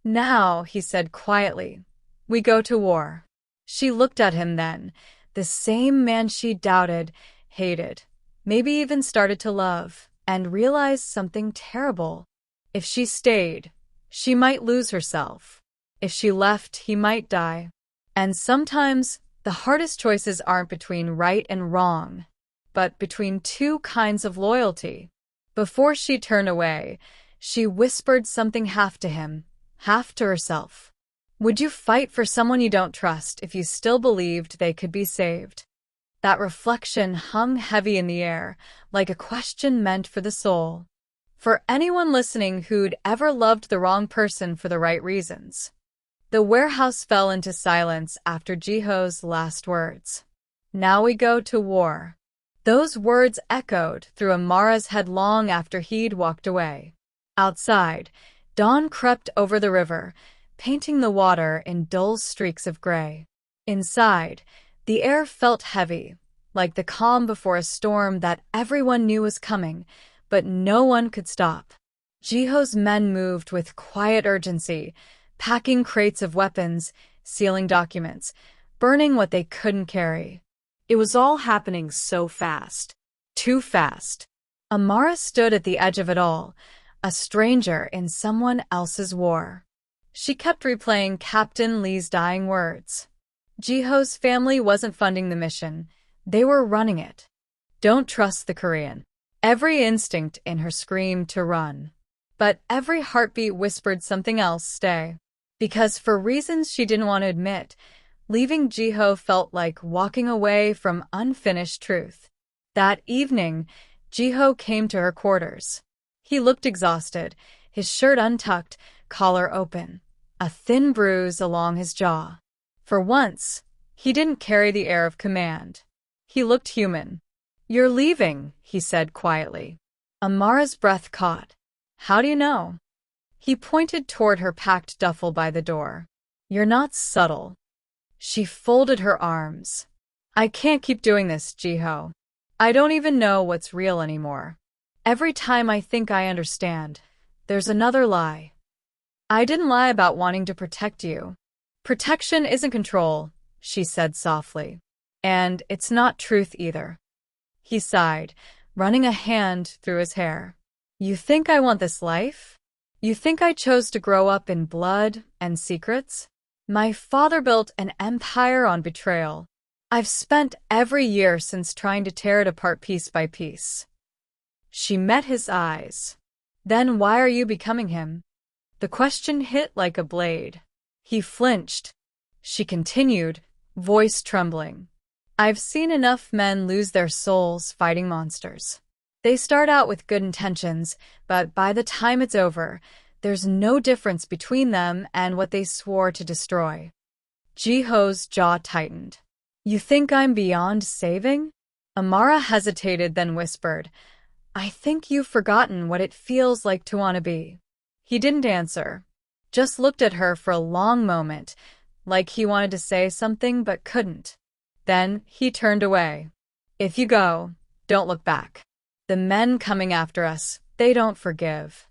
Speaker 1: Now, he said quietly, we go to war. She looked at him then, the same man she doubted, hated, maybe even started to love, and realized something terrible. If she stayed, she might lose herself. If she left, he might die. And sometimes, the hardest choices aren't between right and wrong, but between 2 kinds of loyalty. Before she turned away, she whispered something half to him, half to herself. Would you fight for someone you don't trust if you still believed they could be saved? That reflection hung heavy in the air, like a question meant for the soul. For anyone listening who'd ever loved the wrong person for the right reasons. The warehouse fell into silence after Jiho's last words. Now we go to war. Those words echoed through Amara's head long after he'd walked away. Outside, dawn crept over the river, painting the water in dull streaks of gray. Inside, the air felt heavy, like the calm before a storm that everyone knew was coming, but no one could stop. Jiho's men moved with quiet urgency, packing crates of weapons, sealing documents, burning what they couldn't carry.
Speaker 2: It was all happening so fast.
Speaker 1: Too fast. Amara stood at the edge of it all, a stranger in someone else's war. She kept replaying Captain Lee's dying words. Jiho's family wasn't funding the mission. They were running it. Don't trust the Korean. Every instinct in her screamed to run. But every heartbeat whispered something else, stay. Because for reasons she didn't want to admit, leaving Jiho felt like walking away from unfinished truth. That evening, Jiho came to her quarters. He looked exhausted, his shirt untucked, collar open, a thin bruise along his jaw. For once, he didn't carry the air of command. He looked human. "You're leaving," he said quietly. Amara's breath caught. "How do you know?" He pointed toward her packed duffel by the door. "You're not subtle." She folded her arms. "I can't keep doing this, Jiho. I don't even know what's real anymore. Every time I think I understand, there's another lie. I didn't lie about wanting to protect you. Protection isn't control," she said softly. "And it's not truth either." He sighed, running a hand through his hair. "You think I want this life? You think I chose to grow up in blood and secrets? My father built an empire on betrayal. I've spent every year since trying to tear it apart piece by piece." She met his eyes. "Then why are you becoming him?" The question hit like a blade. He flinched. She continued, voice trembling. "I've seen enough men lose their souls fighting monsters. They start out with good intentions, but by the time it's over, there's no difference between them and what they swore to destroy." Jiho's jaw tightened. "You think I'm beyond saving?" Amara hesitated, then whispered, "I think you've forgotten what it feels like to want to be." He didn't answer, just looked at her for a long moment, like he wanted to say something but couldn't. Then he turned away. "If you go, don't look back. The men coming after us, they don't forgive."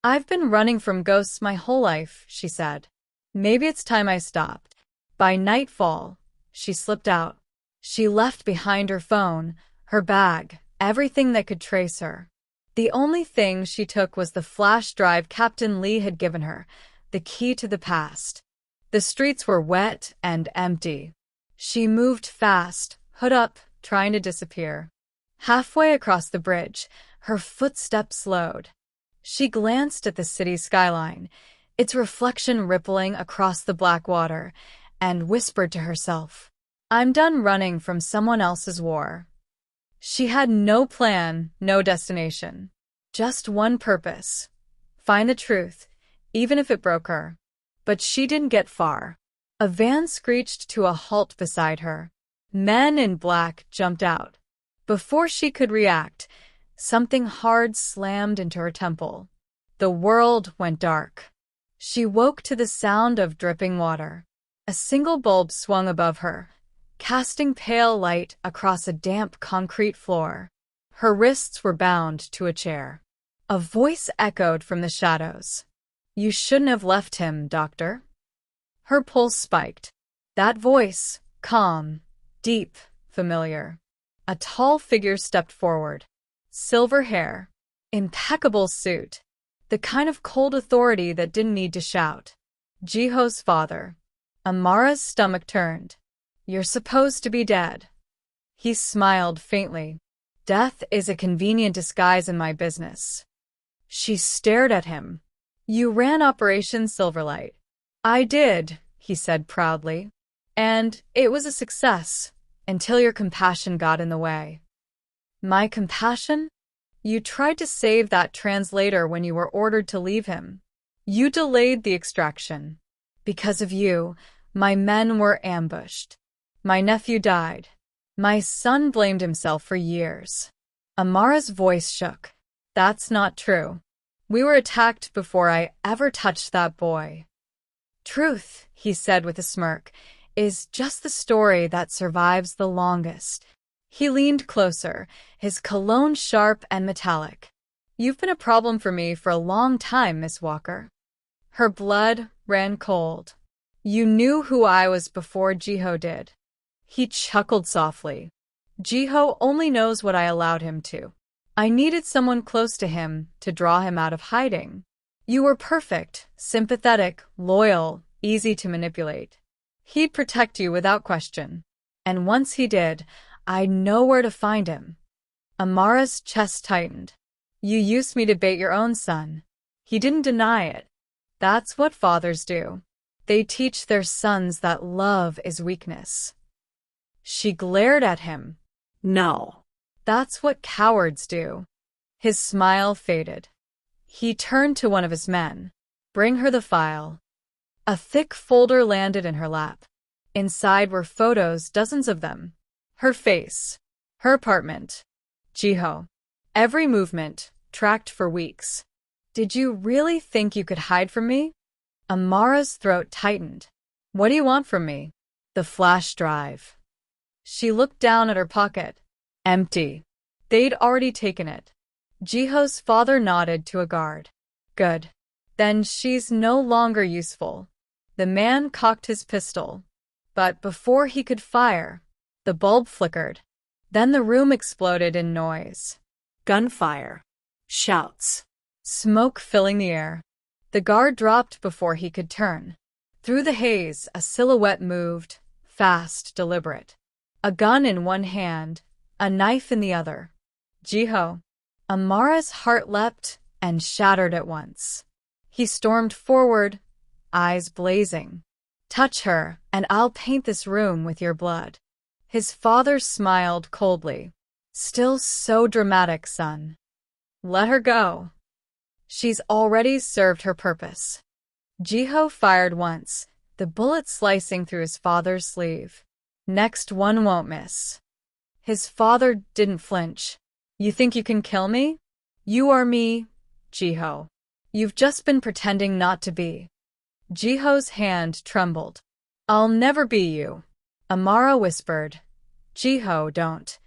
Speaker 1: "I've been running from ghosts my whole life," she said. "Maybe it's time I stopped." By nightfall, she slipped out. She left behind her phone, her bag, everything that could trace her. The only thing she took was the flash drive Captain Lee had given her, the key to the past. The streets were wet and empty. She moved fast, hood up, trying to disappear. Halfway across the bridge, her footsteps slowed. She glanced at the city's skyline, its reflection rippling across the black water, and whispered to herself, "I'm done running from someone else's war." She had no plan, no destination. Just one purpose: find the truth, even if it broke her. But she didn't get far. A van screeched to a halt beside her. Men in black jumped out. Before she could react, something hard slammed into her temple. The world went dark. She woke to the sound of dripping water. A single bulb swung above her, casting pale light across a damp concrete floor. Her wrists were bound to a chair. A voice echoed from the shadows. "You shouldn't have left him, Doctor." Her pulse spiked. That voice, calm, deep, familiar. A tall figure stepped forward. Silver hair, impeccable suit, the kind of cold authority that didn't need to shout. Jiho's father. Amara's stomach turned. "You're supposed to be dead." He smiled faintly. "Death is a convenient disguise in my business." She stared at him. "You ran Operation Silverlight." "I did," he said proudly. "And it was a success, until your compassion got in the way." "My compassion?" "You tried to save that translator when you were ordered to leave him. You delayed the extraction. Because of you, my men were ambushed. My nephew died. My son blamed himself for years." Amara's voice shook. "That's not true. We were attacked before I ever touched that boy." "Truth," he said with a smirk, "is just the story that survives the longest." He leaned closer, his cologne sharp and metallic. "You've been a problem for me for a long time, Miss Walker." Her blood ran cold. "You knew who I was before Jiho did." He chuckled softly. "Jiho only knows what I allowed him to. I needed someone close to him to draw him out of hiding. You were perfect, sympathetic, loyal, easy to manipulate. He'd protect you without question. And once he did, I'd know where to find him." Amara's chest tightened. "You used me to bait your own son." He didn't deny it. That's what fathers do. They teach their sons that love is weakness. She glared at him.
Speaker 2: No.
Speaker 1: That's what cowards do. His smile faded. He turned to one of his men. Bring her the file. A thick folder landed in her lap. Inside were photos, dozens of them. Her face. Her apartment. Jiho. Every movement, tracked for weeks. Did you really think you could hide from me? Amara's throat tightened. What do you want from me? The flash drive. She looked down at her pocket. Empty. They'd already taken it. Jiho's father nodded to a guard. Good. Then she's no longer useful. The man cocked his pistol. But before he could fire, the bulb flickered. Then the room exploded in noise.
Speaker 2: Gunfire. Shouts.
Speaker 1: Smoke filling the air. The guard dropped before he could turn. Through the haze, a silhouette moved, fast, deliberate. A gun in one hand, a knife in the other. Jiho. Amara's heart leapt and shattered at once. He stormed forward, eyes blazing. Touch her, and I'll paint this room with your blood. His father smiled coldly. Still so dramatic, son. Let her go. She's already served her purpose. Jiho fired once, the bullet slicing through his father's sleeve. Next one won't miss. His father didn't flinch. You think you can kill me? You are me, Jiho. You've just been pretending not to be. Jiho's hand trembled. I'll never be you. Amara whispered. Jiho, don't.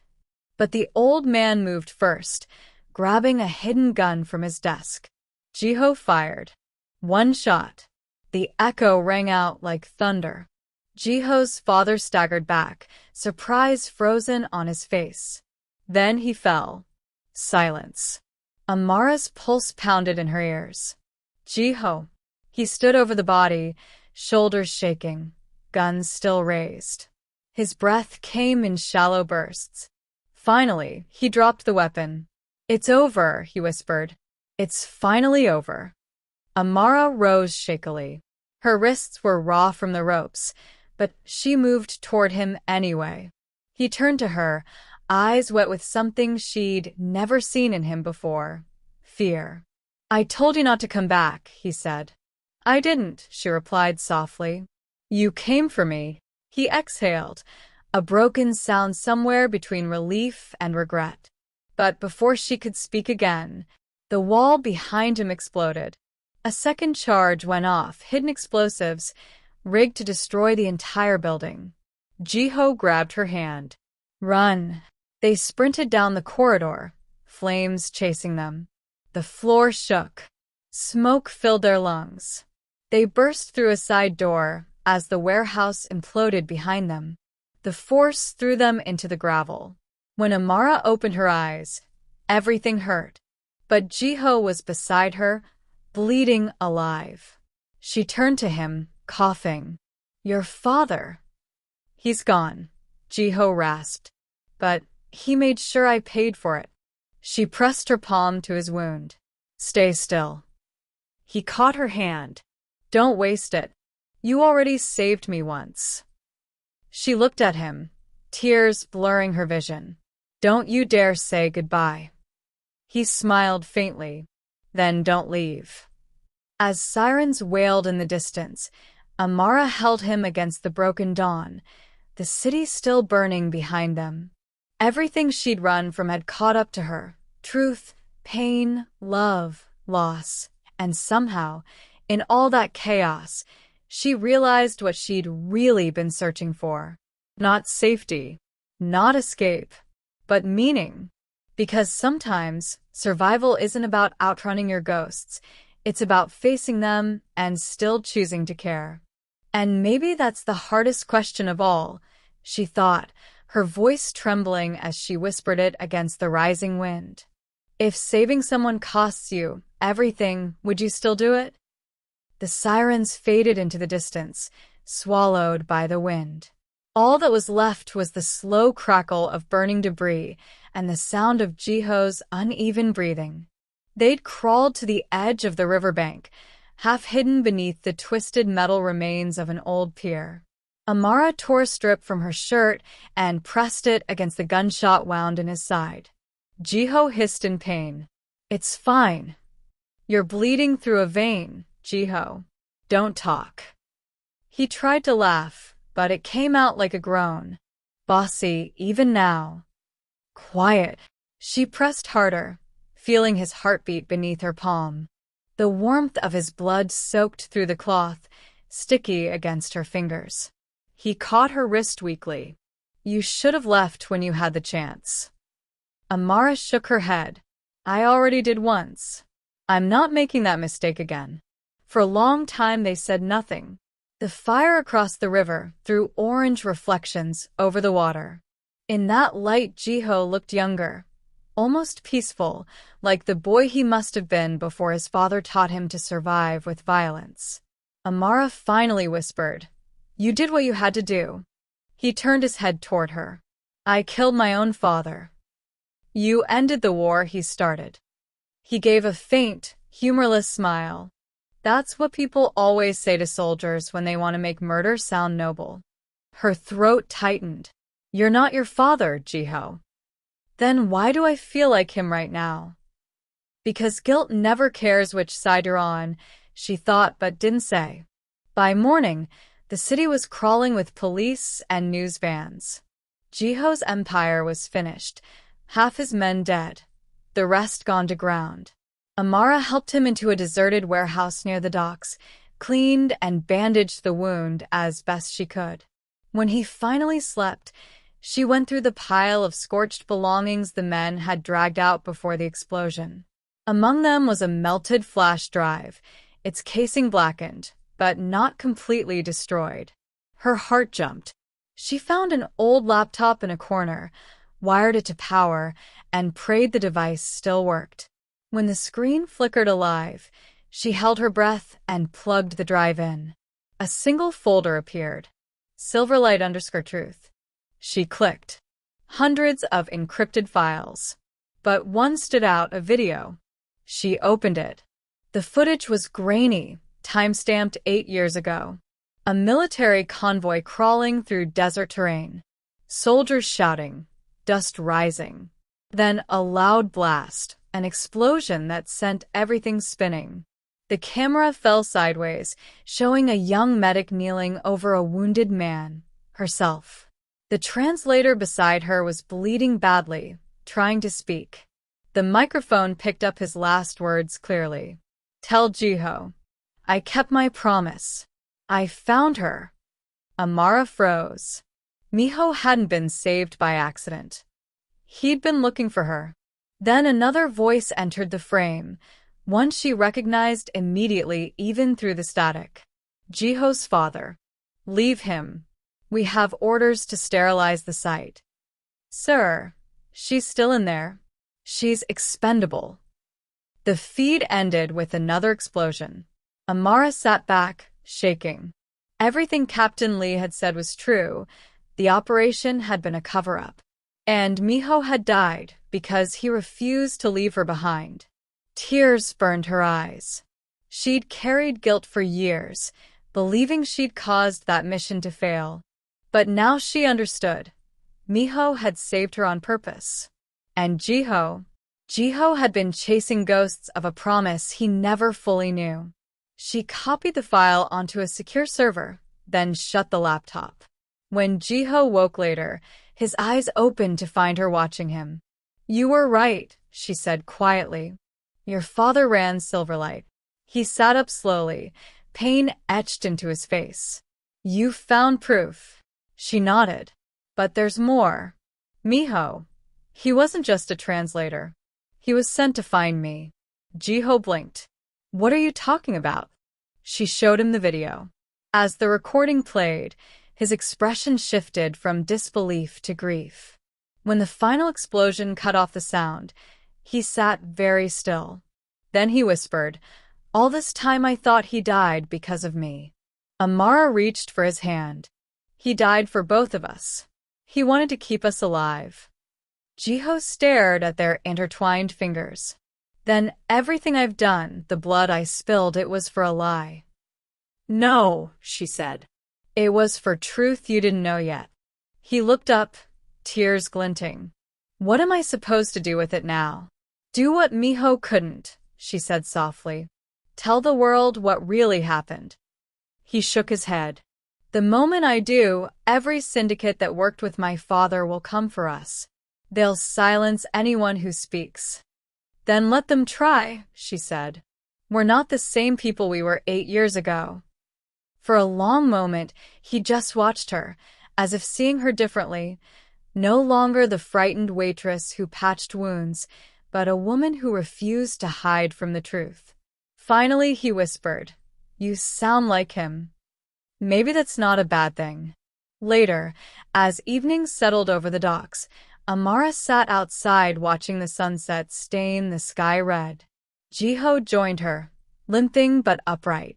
Speaker 1: But the old man moved first, grabbing a hidden gun from his desk. Jiho fired. One shot. The echo rang out like thunder. Jiho's father staggered back, surprise frozen on his face. Then he fell. Silence. Amara's pulse pounded in her ears. Jiho. He stood over the body, shoulders shaking, guns still raised. His breath came in shallow bursts. Finally, he dropped the weapon. It's over, he whispered. It's finally over. Amara rose shakily. Her wrists were raw from the ropes, but she moved toward him anyway. He turned to her, eyes wet with something she'd never seen in him before. Fear. I told you not to come back, he said. I didn't, she replied softly. You came for me. He exhaled, a broken sound somewhere between relief and regret. But before she could speak again, the wall behind him exploded. A second charge went off, hidden explosives, rigged to destroy the entire building. Jiho grabbed her hand. Run. They sprinted down the corridor, flames chasing them. The floor shook. Smoke filled their lungs. They burst through a side door as the warehouse imploded behind them. The force threw them into the gravel. When Amara opened her eyes, everything hurt. But Jiho was beside her, bleeding alive. She turned to him, coughing. Your father. He's gone, Jiho rasped. But he made sure I paid for it. She pressed her palm to his wound. Stay still. He caught her hand. Don't waste it. You already saved me once. She looked at him, tears blurring her vision. Don't you dare say goodbye. He smiled faintly. Then don't leave. As sirens wailed in the distance, Amara held him against the broken dawn, the city still burning behind them. Everything she'd run from had caught up to her. Truth, pain, love, loss. And somehow, in all that chaos, she realized what she'd really been searching for. Not safety, not escape, but meaning. Because sometimes, survival isn't about outrunning your ghosts. It's about facing them and still choosing to care. And maybe that's the hardest question of all, she thought, her voice trembling as she whispered it against the rising wind. If saving someone costs you everything, would you still do it? The sirens faded into the distance, swallowed by the wind. All that was left was the slow crackle of burning debris and the sound of Jiho's uneven breathing. They'd crawled to the edge of the riverbank, half hidden beneath the twisted metal remains of an old pier. Amara tore a strip from her shirt and pressed it against the gunshot wound in his side. Jiho hissed in pain. "It's fine. You're bleeding through a vein, Jiho. Don't talk." He tried to laugh, but it came out like a groan. "Bossy, even now." "Quiet." She pressed harder, feeling his heartbeat beneath her palm. The warmth of his blood soaked through the cloth, sticky against her fingers. He caught her wrist weakly. "You should have left when you had the chance." Amara shook her head. "I already did once. I'm not making that mistake again." For a long time they said nothing. The fire across the river threw orange reflections over the water. In that light, Jiho looked younger, almost peaceful, like the boy he must have been before his father taught him to survive with violence. Amara finally whispered, "You did what you had to do." He turned his head toward her. "I killed my own father." "You ended the war he started." He gave a faint, humorless smile. That's what people always say to soldiers when they want to make murder sound noble. Her throat tightened. "You're not your father, Jiho." "Then why do I feel like him right now?" "Because guilt never cares which side you're on," she thought but didn't say. By morning, the city was crawling with police and news vans. Jiho's empire was finished, half his men dead, the rest gone to ground. Amara helped him into a deserted warehouse near the docks, cleaned and bandaged the wound as best she could. When he finally slept, she went through the pile of scorched belongings the men had dragged out before the explosion. Among them was a melted flash drive, its casing blackened, but not completely destroyed. Her heart jumped. She found an old laptop in a corner, wired it to power, and prayed the device still worked. When the screen flickered alive, she held her breath and plugged the drive in. A single folder appeared. Silverlight_truth. She clicked. Hundreds of encrypted files. But one stood out, a video. She opened it. The footage was grainy, time-stamped 8 years ago. A military convoy crawling through desert terrain. Soldiers shouting, dust rising. Then a loud blast, an explosion that sent everything spinning. The camera fell sideways, showing a young medic kneeling over a wounded man, herself. The translator beside her was bleeding badly, trying to speak. The microphone picked up his last words clearly. "Tell Jiho. I kept my promise. I found her." Amara froze. Miho hadn't been saved by accident. He'd been looking for her. Then another voice entered the frame, one she recognized immediately even through the static. "Jiho's father. Leave him. We have orders to sterilize the site." "Sir, she's still in there. She's expendable." The feed ended with another explosion. Amara sat back, shaking. Everything Captain Lee had said was true. The operation had been a cover-up. And Miho had died because he refused to leave her behind. Tears burned her eyes. She'd carried guilt for years, believing she'd caused that mission to fail. But now she understood. Miho had saved her on purpose. And Jiho had been chasing ghosts of a promise he never fully knew. She copied the file onto a secure server, then shut the laptop. When Jiho woke later, his eyes opened to find her watching him. "You were right," she said quietly. "Your father ran Silverlight." He sat up slowly, pain etched into his face. "You found proof." She nodded. "But there's more. Miho. He wasn't just a translator. He was sent to find me." Jiho blinked. "What are you talking about?" She showed him the video. As the recording played, his expression shifted from disbelief to grief. When the final explosion cut off the sound, he sat very still. Then he whispered, "All this time I thought he died because of me." Amara reached for his hand. "He died for both of us. He wanted to keep us alive." Jiho stared at their intertwined fingers. Then everything I've done, the blood I spilled, it was for a lie.
Speaker 2: No, she said.
Speaker 1: It was for truth you didn't know yet. He looked up, tears glinting. What am I supposed to do with it now? Do what Miho couldn't, she said softly. Tell the world what really happened. He shook his head. The moment I do, every syndicate that worked with my father will come for us. They'll silence anyone who speaks. Then let them try, she said. We're not the same people we were 8 years ago. For a long moment, he just watched her, as if seeing her differently. No longer the frightened waitress who patched wounds, but a woman who refused to hide from the truth. Finally, he whispered, "You sound like him." Maybe that's not a bad thing. Later, as evening settled over the docks, Amara sat outside watching the sunset stain the sky red. Jiho joined her, limping but upright.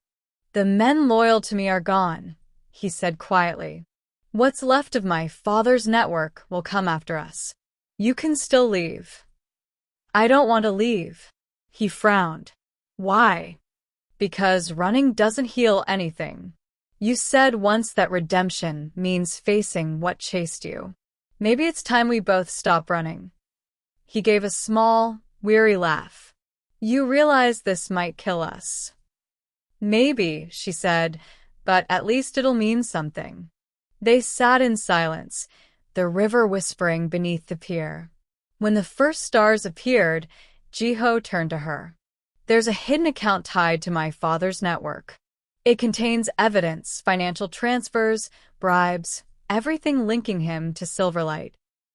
Speaker 1: The men loyal to me are gone, he said quietly. What's left of my father's network will come after us. You can still leave. I don't want to leave. He frowned. Why? Because running doesn't heal anything. You said once that redemption means facing what chased you. Maybe it's time we both stop running. He gave a small, weary laugh. You realize this might kill us. Maybe, she said, but at least it'll mean something. They sat in silence, the river whispering beneath the pier. When the first stars appeared, Jiho turned to her. There's a hidden account tied to my father's network. It contains evidence, financial transfers, bribes, everything linking him to Silverlight.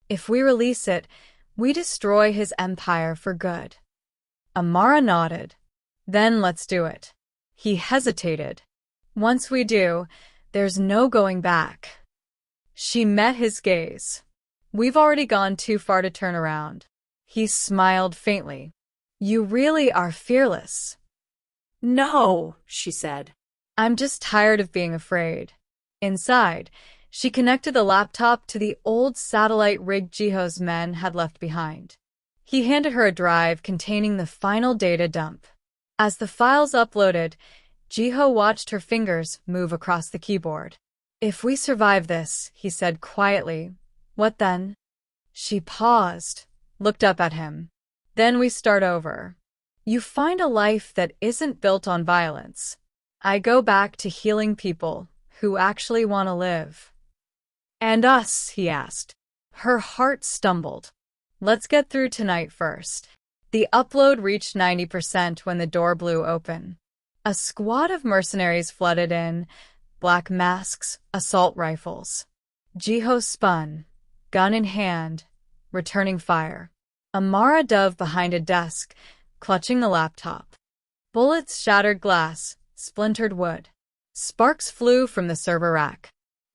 Speaker 1: If we release it, we destroy his empire for good. Amara nodded. Then let's do it. He hesitated. Once we do, there's no going back. She met his gaze. We've already gone too far to turn around. He smiled faintly. You really are fearless.
Speaker 2: No, she said.
Speaker 1: I'm just tired of being afraid. Inside, she connected the laptop to the old satellite rig Jiho's men had left behind. He handed her a drive containing the final data dump. As the files uploaded, Jiho watched her fingers move across the keyboard. If we survive this, he said quietly, what then? She paused, looked up at him. Then we start over. You find a life that isn't built on violence. I go back to healing people who actually want to live. And us, he asked. Her heart stumbled. Let's get through tonight first. The upload reached 90% when the door blew open. A squad of mercenaries flooded in, black masks, assault rifles. Jiho spun, gun in hand, returning fire. Amara dove behind a desk, clutching the laptop. Bullets shattered glass, splintered wood. Sparks flew from the server rack.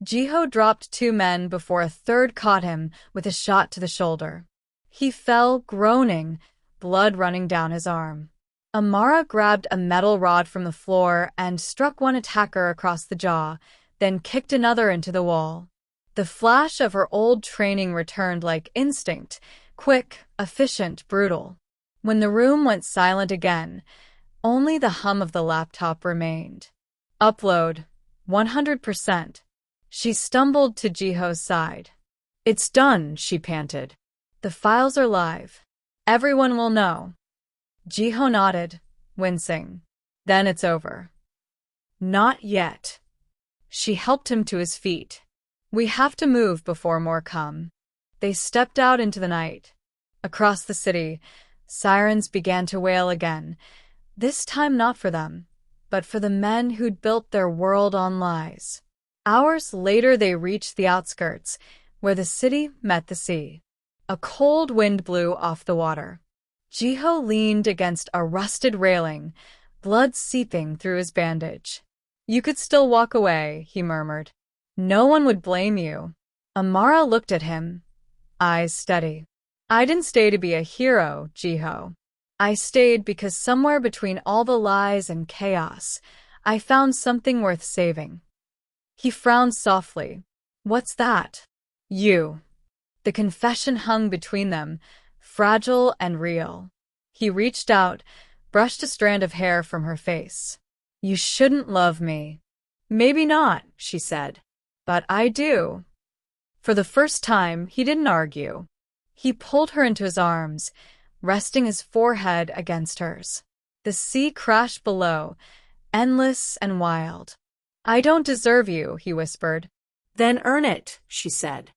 Speaker 1: Jiho dropped 2 men before a third caught him with a shot to the shoulder. He fell, groaning, blood running down his arm. Amara grabbed a metal rod from the floor and struck one attacker across the jaw, then kicked another into the wall. The flash of her old training returned like instinct, quick, efficient, brutal. When the room went silent again, only the hum of the laptop remained. Upload, 100%. She stumbled to Jiho's side. It's done, she panted. The files are live. Everyone will know. Jiho nodded, wincing. Then it's over. Not yet. She helped him to his feet. We have to move before more come. They stepped out into the night. Across the city, sirens began to wail again, this time not for them, but for the men who'd built their world on lies. Hours later they reached the outskirts, where the city met the sea. A cold wind blew off the water. Jiho leaned against a rusted railing, blood seeping through his bandage. You could still walk away, he murmured. No one would blame you. Amara looked at him, eyes steady. I didn't stay to be a hero, Jiho. I stayed because somewhere between all the lies and chaos, I found something worth saving. He frowned softly. What's that? You. The confession hung between them, fragile and real. He reached out, brushed a strand of hair from her face. You shouldn't love me.
Speaker 2: Maybe not, she said.
Speaker 1: But I do. For the first time, he didn't argue. He pulled her into his arms, resting his forehead against hers. The sea crashed below, endless and wild. I don't deserve you, he whispered.
Speaker 2: Then earn it, she said.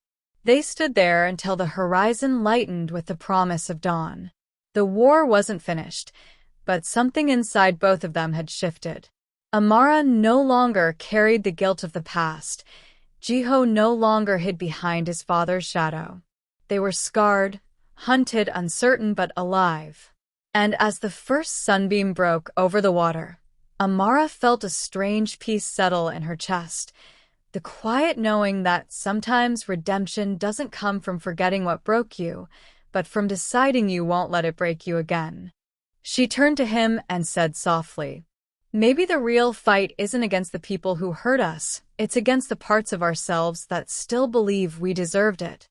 Speaker 1: They stood there until the horizon lightened with the promise of dawn. The war wasn't finished, but something inside both of them had shifted. Amara no longer carried the guilt of the past. Jiho no longer hid behind his father's shadow. They were scarred, hunted, uncertain but alive. And as the first sunbeam broke over the water, Amara felt a strange peace settle in her chest. The quiet knowing that sometimes redemption doesn't come from forgetting what broke you, but from deciding you won't let it break you again. She turned to him and said softly, maybe the real fight isn't against the people who hurt us, it's against the parts of ourselves that still believe we deserved it.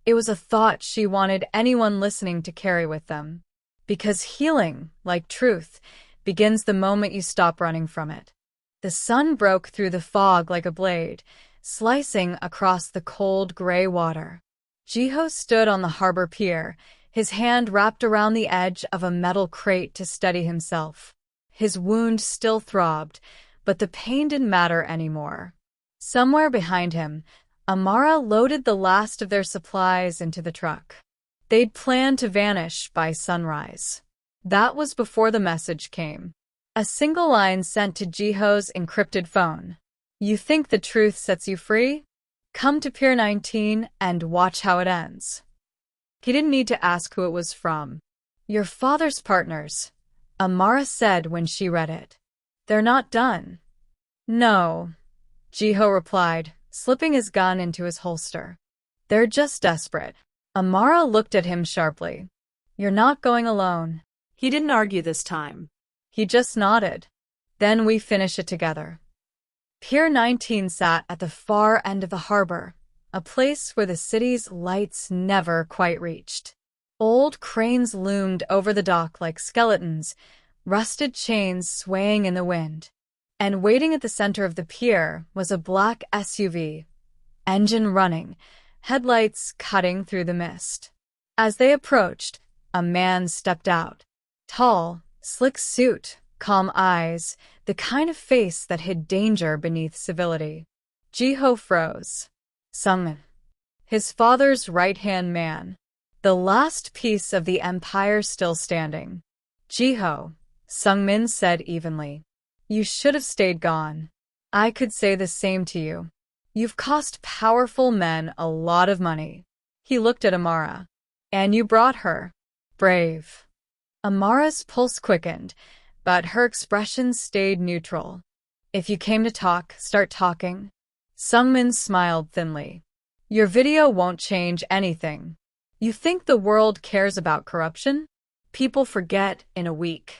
Speaker 1: It was a thought she wanted anyone listening to carry with them. Because healing, like truth, begins the moment you stop running from it. The sun broke through the fog like a blade, slicing across the cold gray water. Jiho stood on the harbor pier, his hand wrapped around the edge of a metal crate to steady himself. His wound still throbbed, but the pain didn't matter anymore. Somewhere behind him, Amara loaded the last of their supplies into the truck. They'd planned to vanish by sunrise. That was before the message came. A single line sent to Jiho's encrypted phone. You think the truth sets you free? Come to Pier 19 and watch how it ends. He didn't need to ask who it was from. Your father's partners, Amara said when she read it. They're not done. No, Jiho replied, slipping his gun into his holster. They're just desperate. Amara looked at him sharply. You're not going alone.
Speaker 2: He didn't argue this time.
Speaker 1: He just nodded. Then we finish it together. Pier 19 sat at the far end of the harbor, a place where the city's lights never quite reached. Old cranes loomed over the dock like skeletons, rusted chains swaying in the wind. And waiting at the center of the pier was a black SUV, engine running, headlights cutting through the mist. As they approached, a man stepped out. Tall, slick suit, calm eyes, the kind of face that hid danger beneath civility. Jiho froze. Sungmin, his father's right-hand man, the last piece of the empire still standing. Jiho, Sungmin said evenly. You should have stayed gone. I could say the same to you. You've cost powerful men a lot of money. He looked at Amara. And you brought her. Brave. Amara's pulse quickened, but her expression stayed neutral. If you came to talk, start talking. Sungmin smiled thinly. Your video won't change anything. You think the world cares about corruption? People forget in a week.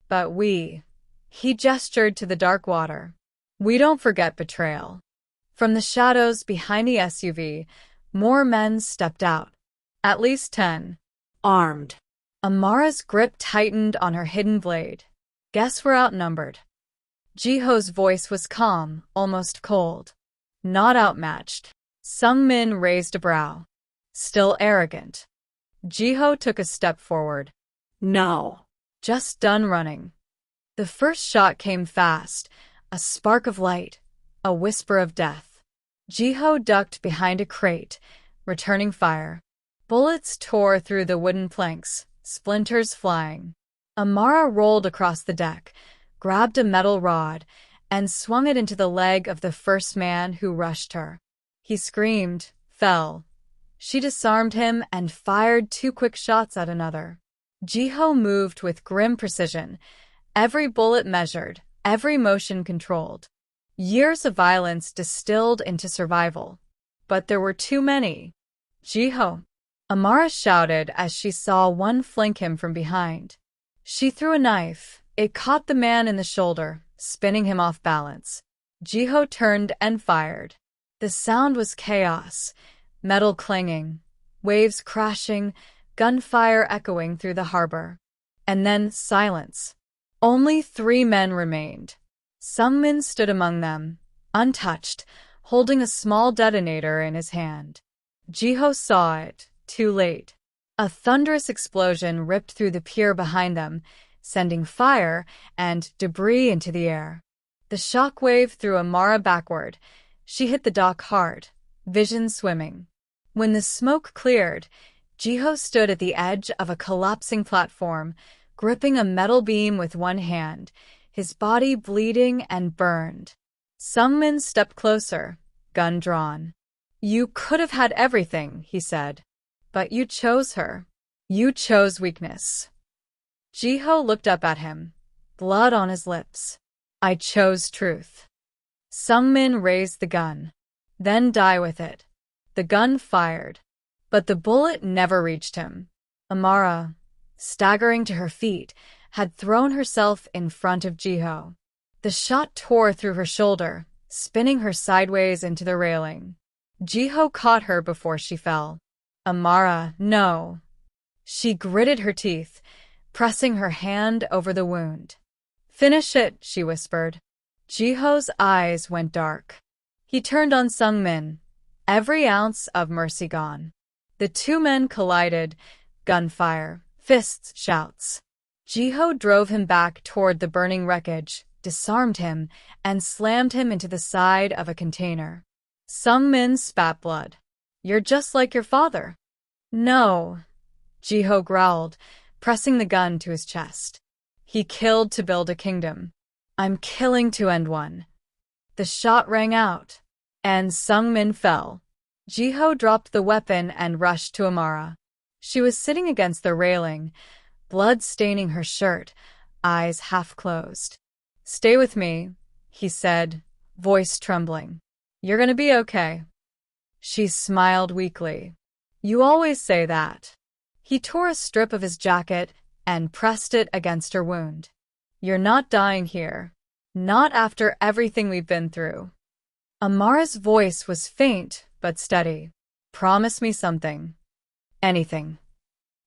Speaker 1: But he gestured to the dark water. We don't forget betrayal. From the shadows behind the SUV, more men stepped out. At least 10.
Speaker 2: Armed.
Speaker 1: Amara's grip tightened on her hidden blade. Guess we're outnumbered. Jiho's voice was calm, almost cold. Not outmatched. Sungmin raised a brow. Still arrogant. Jiho took a step forward.
Speaker 2: No.
Speaker 1: Just done running. The first shot came fast, a spark of light, a whisper of death. Jiho ducked behind a crate, returning fire. Bullets tore through the wooden planks, splinters flying. Amara rolled across the deck, grabbed a metal rod, and swung it into the leg of the first man who rushed her. He screamed, fell. She disarmed him and fired 2 quick shots at another. Jiho moved with grim precision, every bullet measured, every motion controlled. Years of violence distilled into survival. But there were too many. Jiho! Amara shouted as she saw one flank him from behind. She threw a knife. It caught the man in the shoulder, spinning him off balance. Jiho turned and fired. The sound was chaos, metal clanging, waves crashing, gunfire echoing through the harbor. And then silence. Only 3 men remained. Sungmin stood among them, untouched, holding a small detonator in his hand. Jiho saw it, too late. A thunderous explosion ripped through the pier behind them, sending fire and debris into the air. The shockwave threw Amara backward. She hit the dock hard, vision swimming. When the smoke cleared, Jiho stood at the edge of a collapsing platform, gripping a metal beam with one hand, his body bleeding and burned. Sungmin stepped closer, gun drawn. "You could have had everything," he said. "But you chose her. You chose weakness." Jiho looked up at him, blood on his lips. "I chose truth." Sungmin raised the gun. "Then die with it." The gun fired, but the bullet never reached him. Amara, staggering to her feet, had thrown herself in front of Jiho. The shot tore through her shoulder, spinning her sideways into the railing. Jiho caught her before she fell. "Amara, no." She gritted her teeth, pressing her hand over the wound. "Finish it," she whispered. Jiho's eyes went dark. He turned on Sungmin, every ounce of mercy gone. The 2 men collided, gunfire, fists, shouts. Jiho drove him back toward the burning wreckage, disarmed him, and slammed him into the side of a container. Sungmin spat blood. "You're just like your father." "No," Jiho growled, pressing the gun to his chest. "He killed to build a kingdom. I'm killing to end one." The shot rang out, and Sungmin fell. Jiho dropped the weapon and rushed to Amara. She was sitting against the railing, blood staining her shirt, eyes half closed. "Stay with me," he said, voice trembling. "You're gonna be okay." She smiled weakly. "You always say that." He tore a strip of his jacket and pressed it against her wound. "You're not dying here. Not after everything we've been through." Amara's voice was faint but steady. "Promise me something. Anything.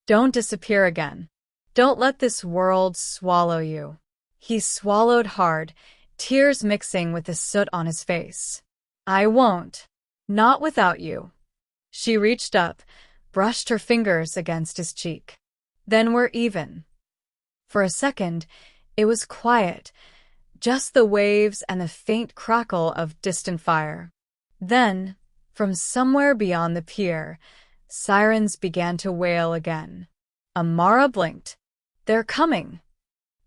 Speaker 1: Don't disappear again. Don't let this world swallow you." He swallowed hard, tears mixing with the soot on his face. "I won't. Not without you." She reached up, brushed her fingers against his cheek. "Then we're even." For a second, it was quiet, just the waves and the faint crackle of distant fire. Then, from somewhere beyond the pier, sirens began to wail again. Amara blinked. "They're coming."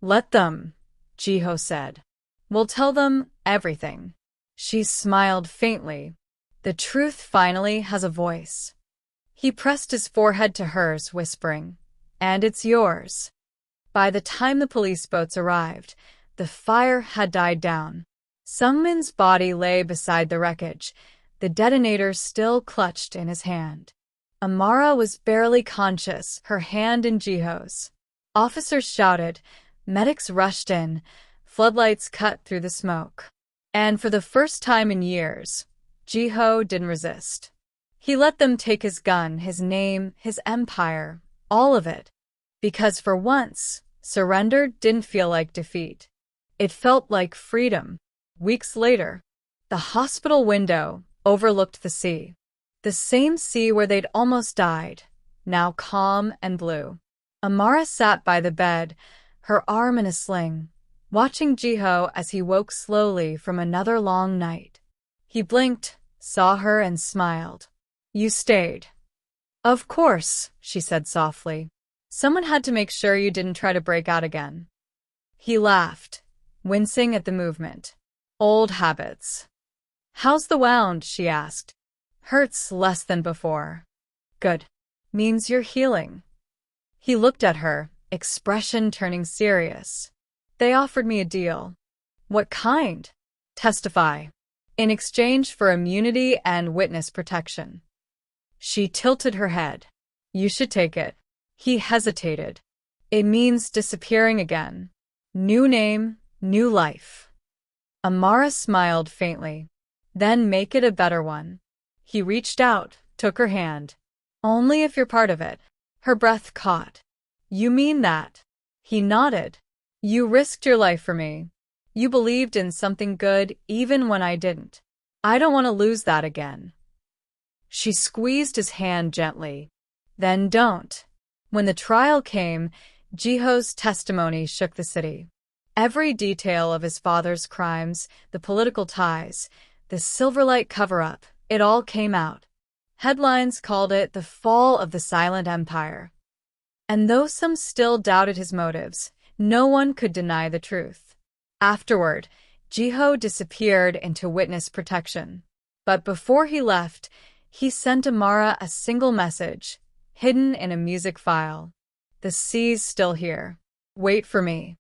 Speaker 1: "Let them," Jiho said. "We'll tell them everything." She smiled faintly. "The truth finally has a voice." He pressed his forehead to hers, whispering, "And it's yours." By the time the police boats arrived, the fire had died down. Sungmin's body lay beside the wreckage, the detonator still clutched in his hand. Amara was barely conscious, her hand in Jiho's. Officers shouted, medics rushed in, floodlights cut through the smoke. And for the first time in years, Jiho didn't resist. He let them take his gun, his name, his empire, all of it. Because for once, surrender didn't feel like defeat. It felt like freedom. Weeks later, the hospital window overlooked the sea. The same sea where they'd almost died, now calm and blue. Amara sat by the bed, her arm in a sling, watching Jiho as he woke slowly from another long night. He blinked, saw her, and smiled. "You stayed." "Of course," she said softly. "Someone had to make sure you didn't try to break out again." He laughed, wincing at the movement. "Old habits." "How's the wound?" she asked. "Hurts less than before." "Good. Means you're healing." He looked at her, expression turning serious. "They offered me a deal." "What kind?" "Testify. In exchange for immunity and witness protection." She tilted her head. "You should take it." He hesitated. "It means disappearing again. New name, new life." Amara smiled faintly. "Then make it a better one." He reached out, took her hand. "Only if you're part of it." Her breath caught. "You mean that?" He nodded. You risked your life for me. You believed in something good even when I didn't. I don't want to lose that again. She squeezed his hand gently. Then don't. When the trial came, Jiho's testimony shook the city. Every detail of his father's crimes, the political ties, the Silverlight cover-up, it all came out. Headlines called it the fall of the silent empire. And though some still doubted his motives, no one could deny the truth. Afterward, Jiho disappeared into witness protection. But before he left, he sent Amara a single message, hidden in a music file. The sea's still here. Wait for me.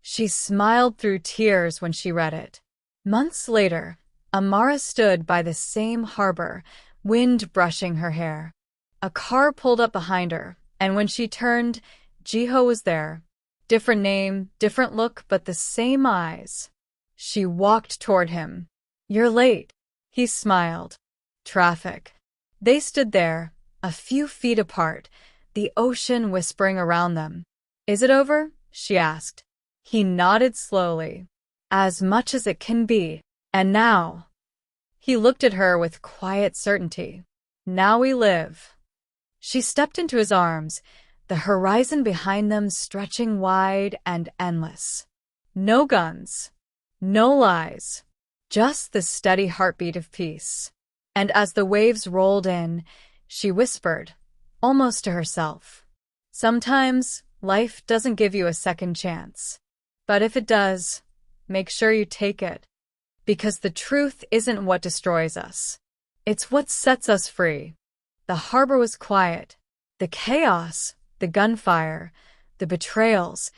Speaker 1: She smiled through tears when she read it. Months later, Amara stood by the same harbor, wind brushing her hair. A car pulled up behind her, and when she turned, Jiho was there. Different name, different look, but the same eyes. She walked toward him. You're late. He smiled. Traffic. They stood there, a few feet apart, the ocean whispering around them. Is it over? She asked. He nodded slowly. As much as it can be. And now? He looked at her with quiet certainty. Now we live. She stepped into his arms, the horizon behind them stretching wide and endless. No guns. No lies. Just the steady heartbeat of peace. And as the waves rolled in, she whispered, almost to herself, sometimes life doesn't give you a second chance. But if it does, make sure you take it. Because the truth isn't what destroys us. It's what sets us free. The harbor was quiet. The chaos, the gunfire, the betrayals,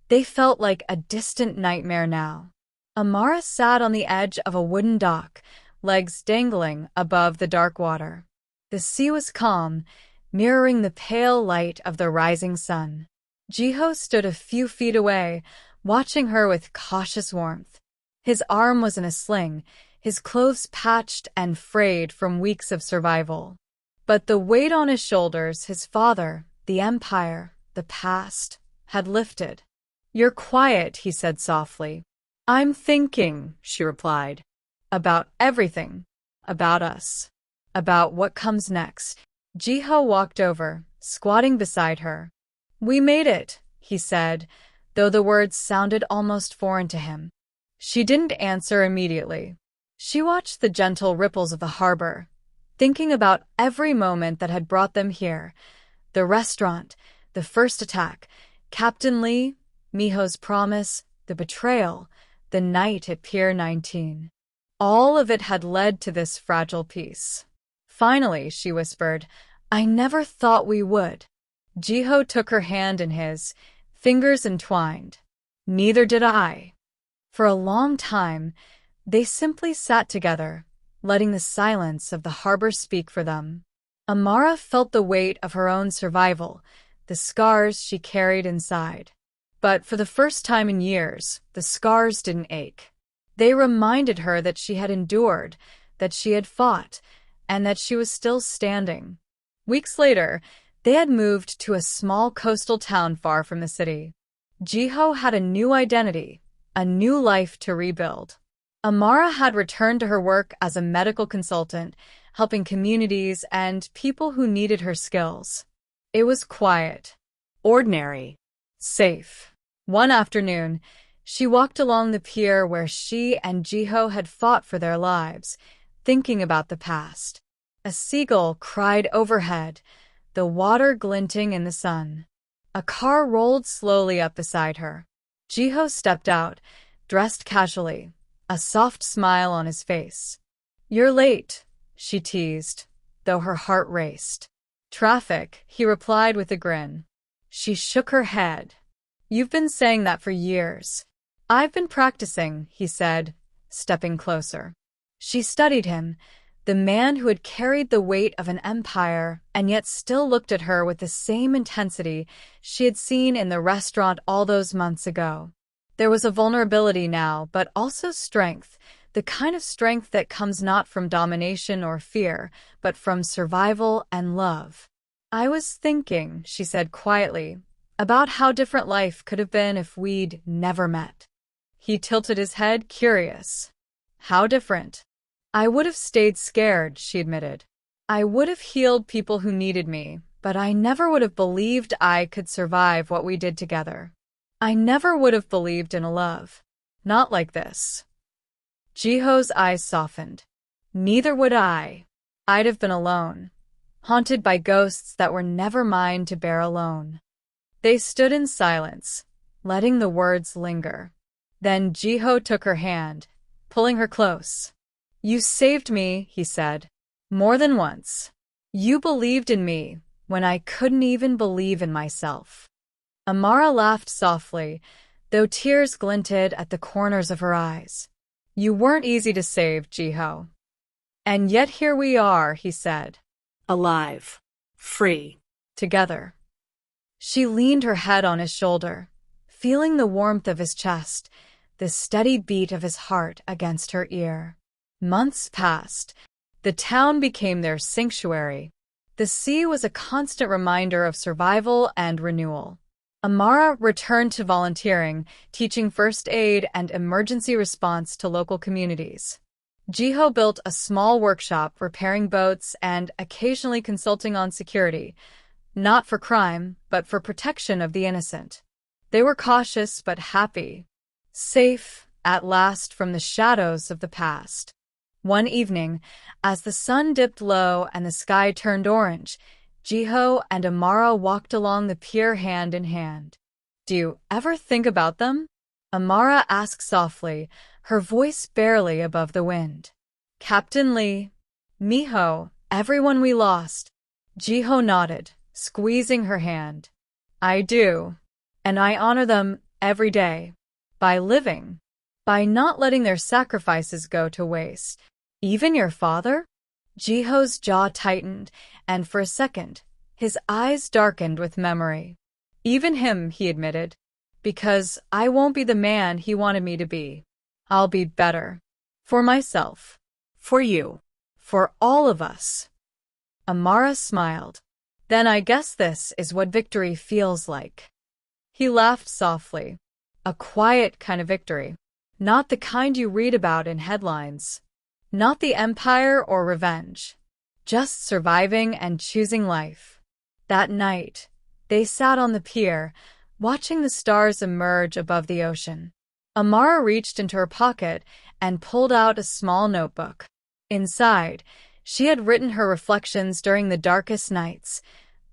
Speaker 1: they felt like a distant nightmare now. Amara sat on the edge of a wooden dock, legs dangling above the dark water. The sea was calm, mirroring the pale light of the rising sun. Jiho stood a few feet away, watching her with cautious warmth. His arm was in a sling, his clothes patched and frayed from weeks of survival. But the weight on his shoulders, his father, the empire, the past, had lifted. You're quiet, he said softly. I'm thinking, she replied. About everything. About us. About what comes next. Jiho walked over, squatting beside her. We made it, he said, though the words sounded almost foreign to him. She didn't answer immediately. She watched the gentle ripples of the harbor, thinking about every moment that had brought them here. The restaurant, the first attack, Captain Lee, Miho's promise, the betrayal, the night at Pier 19. All of it had led to this fragile peace. Finally, she whispered, I never thought we would. Jiho took her hand in his, fingers entwined. Neither did I. For a long time, they simply sat together, letting the silence of the harbor speak for them. Amara felt the weight of her own survival, the scars she carried inside. But for the first time in years, the scars didn't ache. They reminded her that she had endured, that she had fought, and that she was still standing. Weeks later, they had moved to a small coastal town far from the city. Jiho had a new identity, a new life to rebuild. Amara had returned to her work as a medical consultant, helping communities and people who needed her skills. It was quiet,
Speaker 2: Ordinary.
Speaker 1: safe. One afternoon, she walked along the pier where she and Jiho had fought for their lives, thinking about the past. A seagull cried overhead, the water glinting in the sun. A car rolled slowly up beside her. Jiho stepped out, dressed casually, a soft smile on his face. You're late, she teased, though her heart raced. Traffic, he replied with a grin. She shook her head. You've been saying that for years. I've been practicing, he said, stepping closer. She studied him, the man who had carried the weight of an empire and yet still looked at her with the same intensity she had seen in the restaurant all those months ago. There was a vulnerability now, but also strength, the kind of strength that comes not from domination or fear, but from survival and love. I was thinking, she said quietly, about how different life could have been if we'd never met. He tilted his head, curious. How different? I would have stayed scared, she admitted. I would have healed people who needed me, but I never would have believed I could survive what we did together. I never would have believed in a love. Not like this. Jiho's eyes softened. Neither would I. I'd have been alone, haunted by ghosts that were never mine to bear alone. They stood in silence, letting the words linger. Then Jiho took her hand, pulling her close. You saved me, he said. More than once. You believed in me when I couldn't even believe in myself. Amara laughed softly, though tears glinted at the corners of her eyes. You weren't easy to save, Jiho. And yet here we are, he said.
Speaker 2: Alive. Free.
Speaker 1: Together. She leaned her head on his shoulder, feeling the warmth of his chest, the steady beat of his heart against her ear. Months passed. The town became their sanctuary. The sea was a constant reminder of survival and renewal. Amara returned to volunteering, teaching first aid and emergency response to local communities. Jiho built a small workshop repairing boats and occasionally consulting on security, not for crime, but for protection of the innocent. They were cautious but happy, safe at last from the shadows of the past. One evening, as the sun dipped low and the sky turned orange, Jiho and Amara walked along the pier hand in hand. Do you ever think about them? Amara asked softly, her voice barely above the wind. Captain Lee, Miho, everyone we lost. Jiho nodded, squeezing her hand. I do, and I honor them every day. By living. By not letting their sacrifices go to waste. Even your father? Jiho's jaw tightened, and for a second, his eyes darkened with memory. Even him, he admitted, because I won't be the man he wanted me to be. I'll be better. For myself. For you. For all of us. Amara smiled. Then I guess this is what victory feels like. He laughed softly. A quiet kind of victory. Not the kind you read about in headlines. Not the empire or revenge. Just surviving and choosing life. That night, they sat on the pier, watching the stars emerge above the ocean. Amara reached into her pocket and pulled out a small notebook. Inside, she had written her reflections during the darkest nights,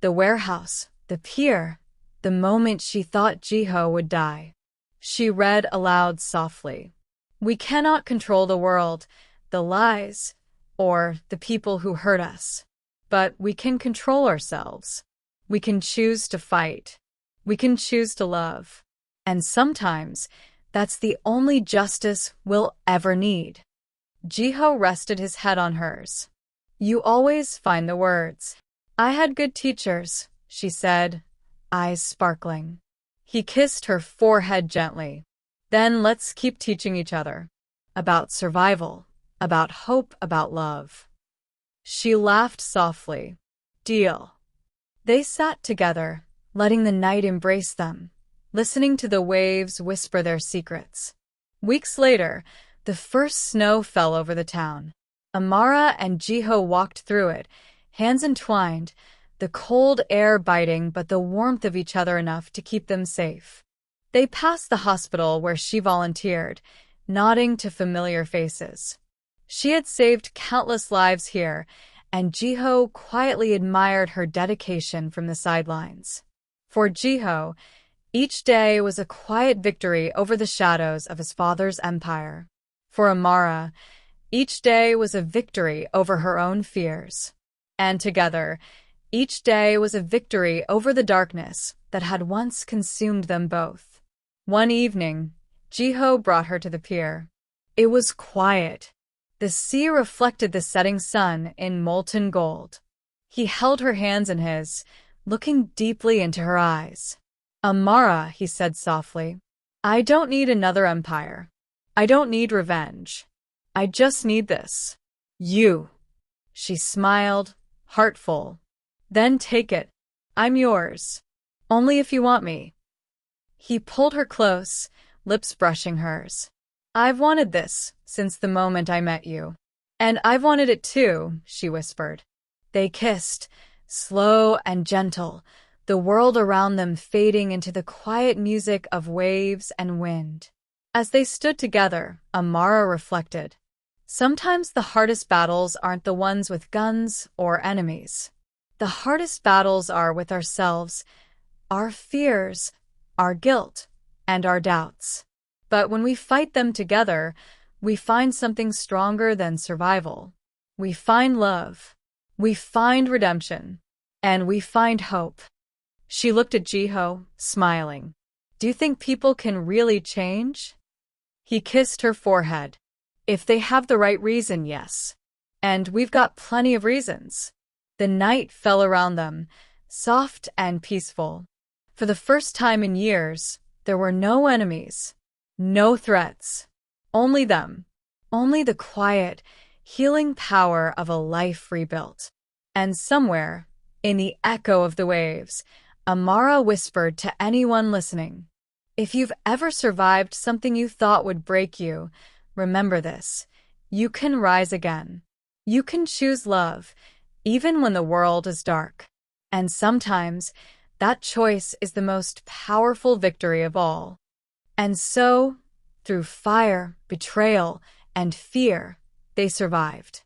Speaker 1: the warehouse, the pier, the moment she thought Jiho would die. She read aloud softly. We cannot control the world, the lies, or the people who hurt us. But we can control ourselves. We can choose to fight. We can choose to love. And sometimes, that's the only justice we'll ever need. Jiho rested his head on hers. You always find the words. I had good teachers, she said, eyes sparkling. He kissed her forehead gently. Then let's keep teaching each other. About survival, about hope, about love. She laughed softly. Deal. They sat together, letting the night embrace them, listening to the waves whisper their secrets. Weeks later, the first snow fell over the town. Amara and Jiho walked through it, hands entwined, the cold air biting but the warmth of each other enough to keep them safe. They passed the hospital where she volunteered, nodding to familiar faces. She had saved countless lives here, and Jiho quietly admired her dedication from the sidelines. For Jiho, each day was a quiet victory over the shadows of his father's empire. For Amara, each day was a victory over her own fears. And together, each day was a victory over the darkness that had once consumed them both. One evening, Jiho brought her to the pier. It was quiet. The sea reflected the setting sun in molten gold. He held her hands in his, looking deeply into her eyes. Amara, he said softly, I don't need another empire. I don't need revenge. I just need this. You. She smiled, heartful. Then take it. I'm yours. Only if you want me. He pulled her close, lips brushing hers. I've wanted this since the moment I met you. And I've wanted it too, she whispered. They kissed, slow and gentle, the world around them fading into the quiet music of waves and wind. As they stood together, Amara reflected. Sometimes the hardest battles aren't the ones with guns or enemies. The hardest battles are with ourselves, our fears, our guilt, and our doubts. But when we fight them together, we find something stronger than survival. We find love. We find redemption. And we find hope. She looked at Jiho, smiling. Do you think people can really change? He kissed her forehead. If they have the right reason, yes. And we've got plenty of reasons. The night fell around them, soft and peaceful. For the first time in years, there were no enemies, no threats. Only them. Only the quiet, healing power of a life rebuilt. And somewhere, in the echo of the waves, Amara whispered to anyone listening, if you've ever survived something you thought would break you, remember this. You can rise again. You can choose love, even when the world is dark. And sometimes, that choice is the most powerful victory of all. And so, through fire, betrayal, and fear, they survived.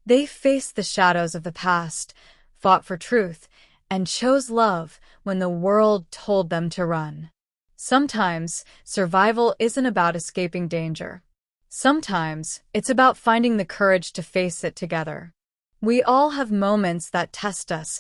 Speaker 1: They faced the shadows of the past, fought for truth, and chose love when the world told them to run. Sometimes, survival isn't about escaping danger. Sometimes, it's about finding the courage to face it together. We all have moments that test us,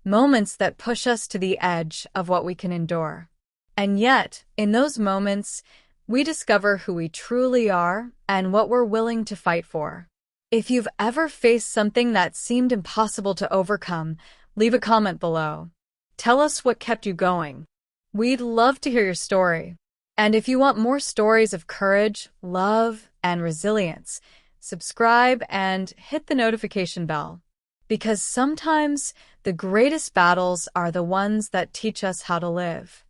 Speaker 1: moments that push us to the edge of what we can endure. And yet, in those moments, we discover who we truly are and what we're willing to fight for. If you've ever faced something that seemed impossible to overcome, leave a comment below. Tell us what kept you going. We'd love to hear your story. And if you want more stories of courage, love, and resilience, subscribe and hit the notification bell. Because sometimes the greatest battles are the ones that teach us how to live.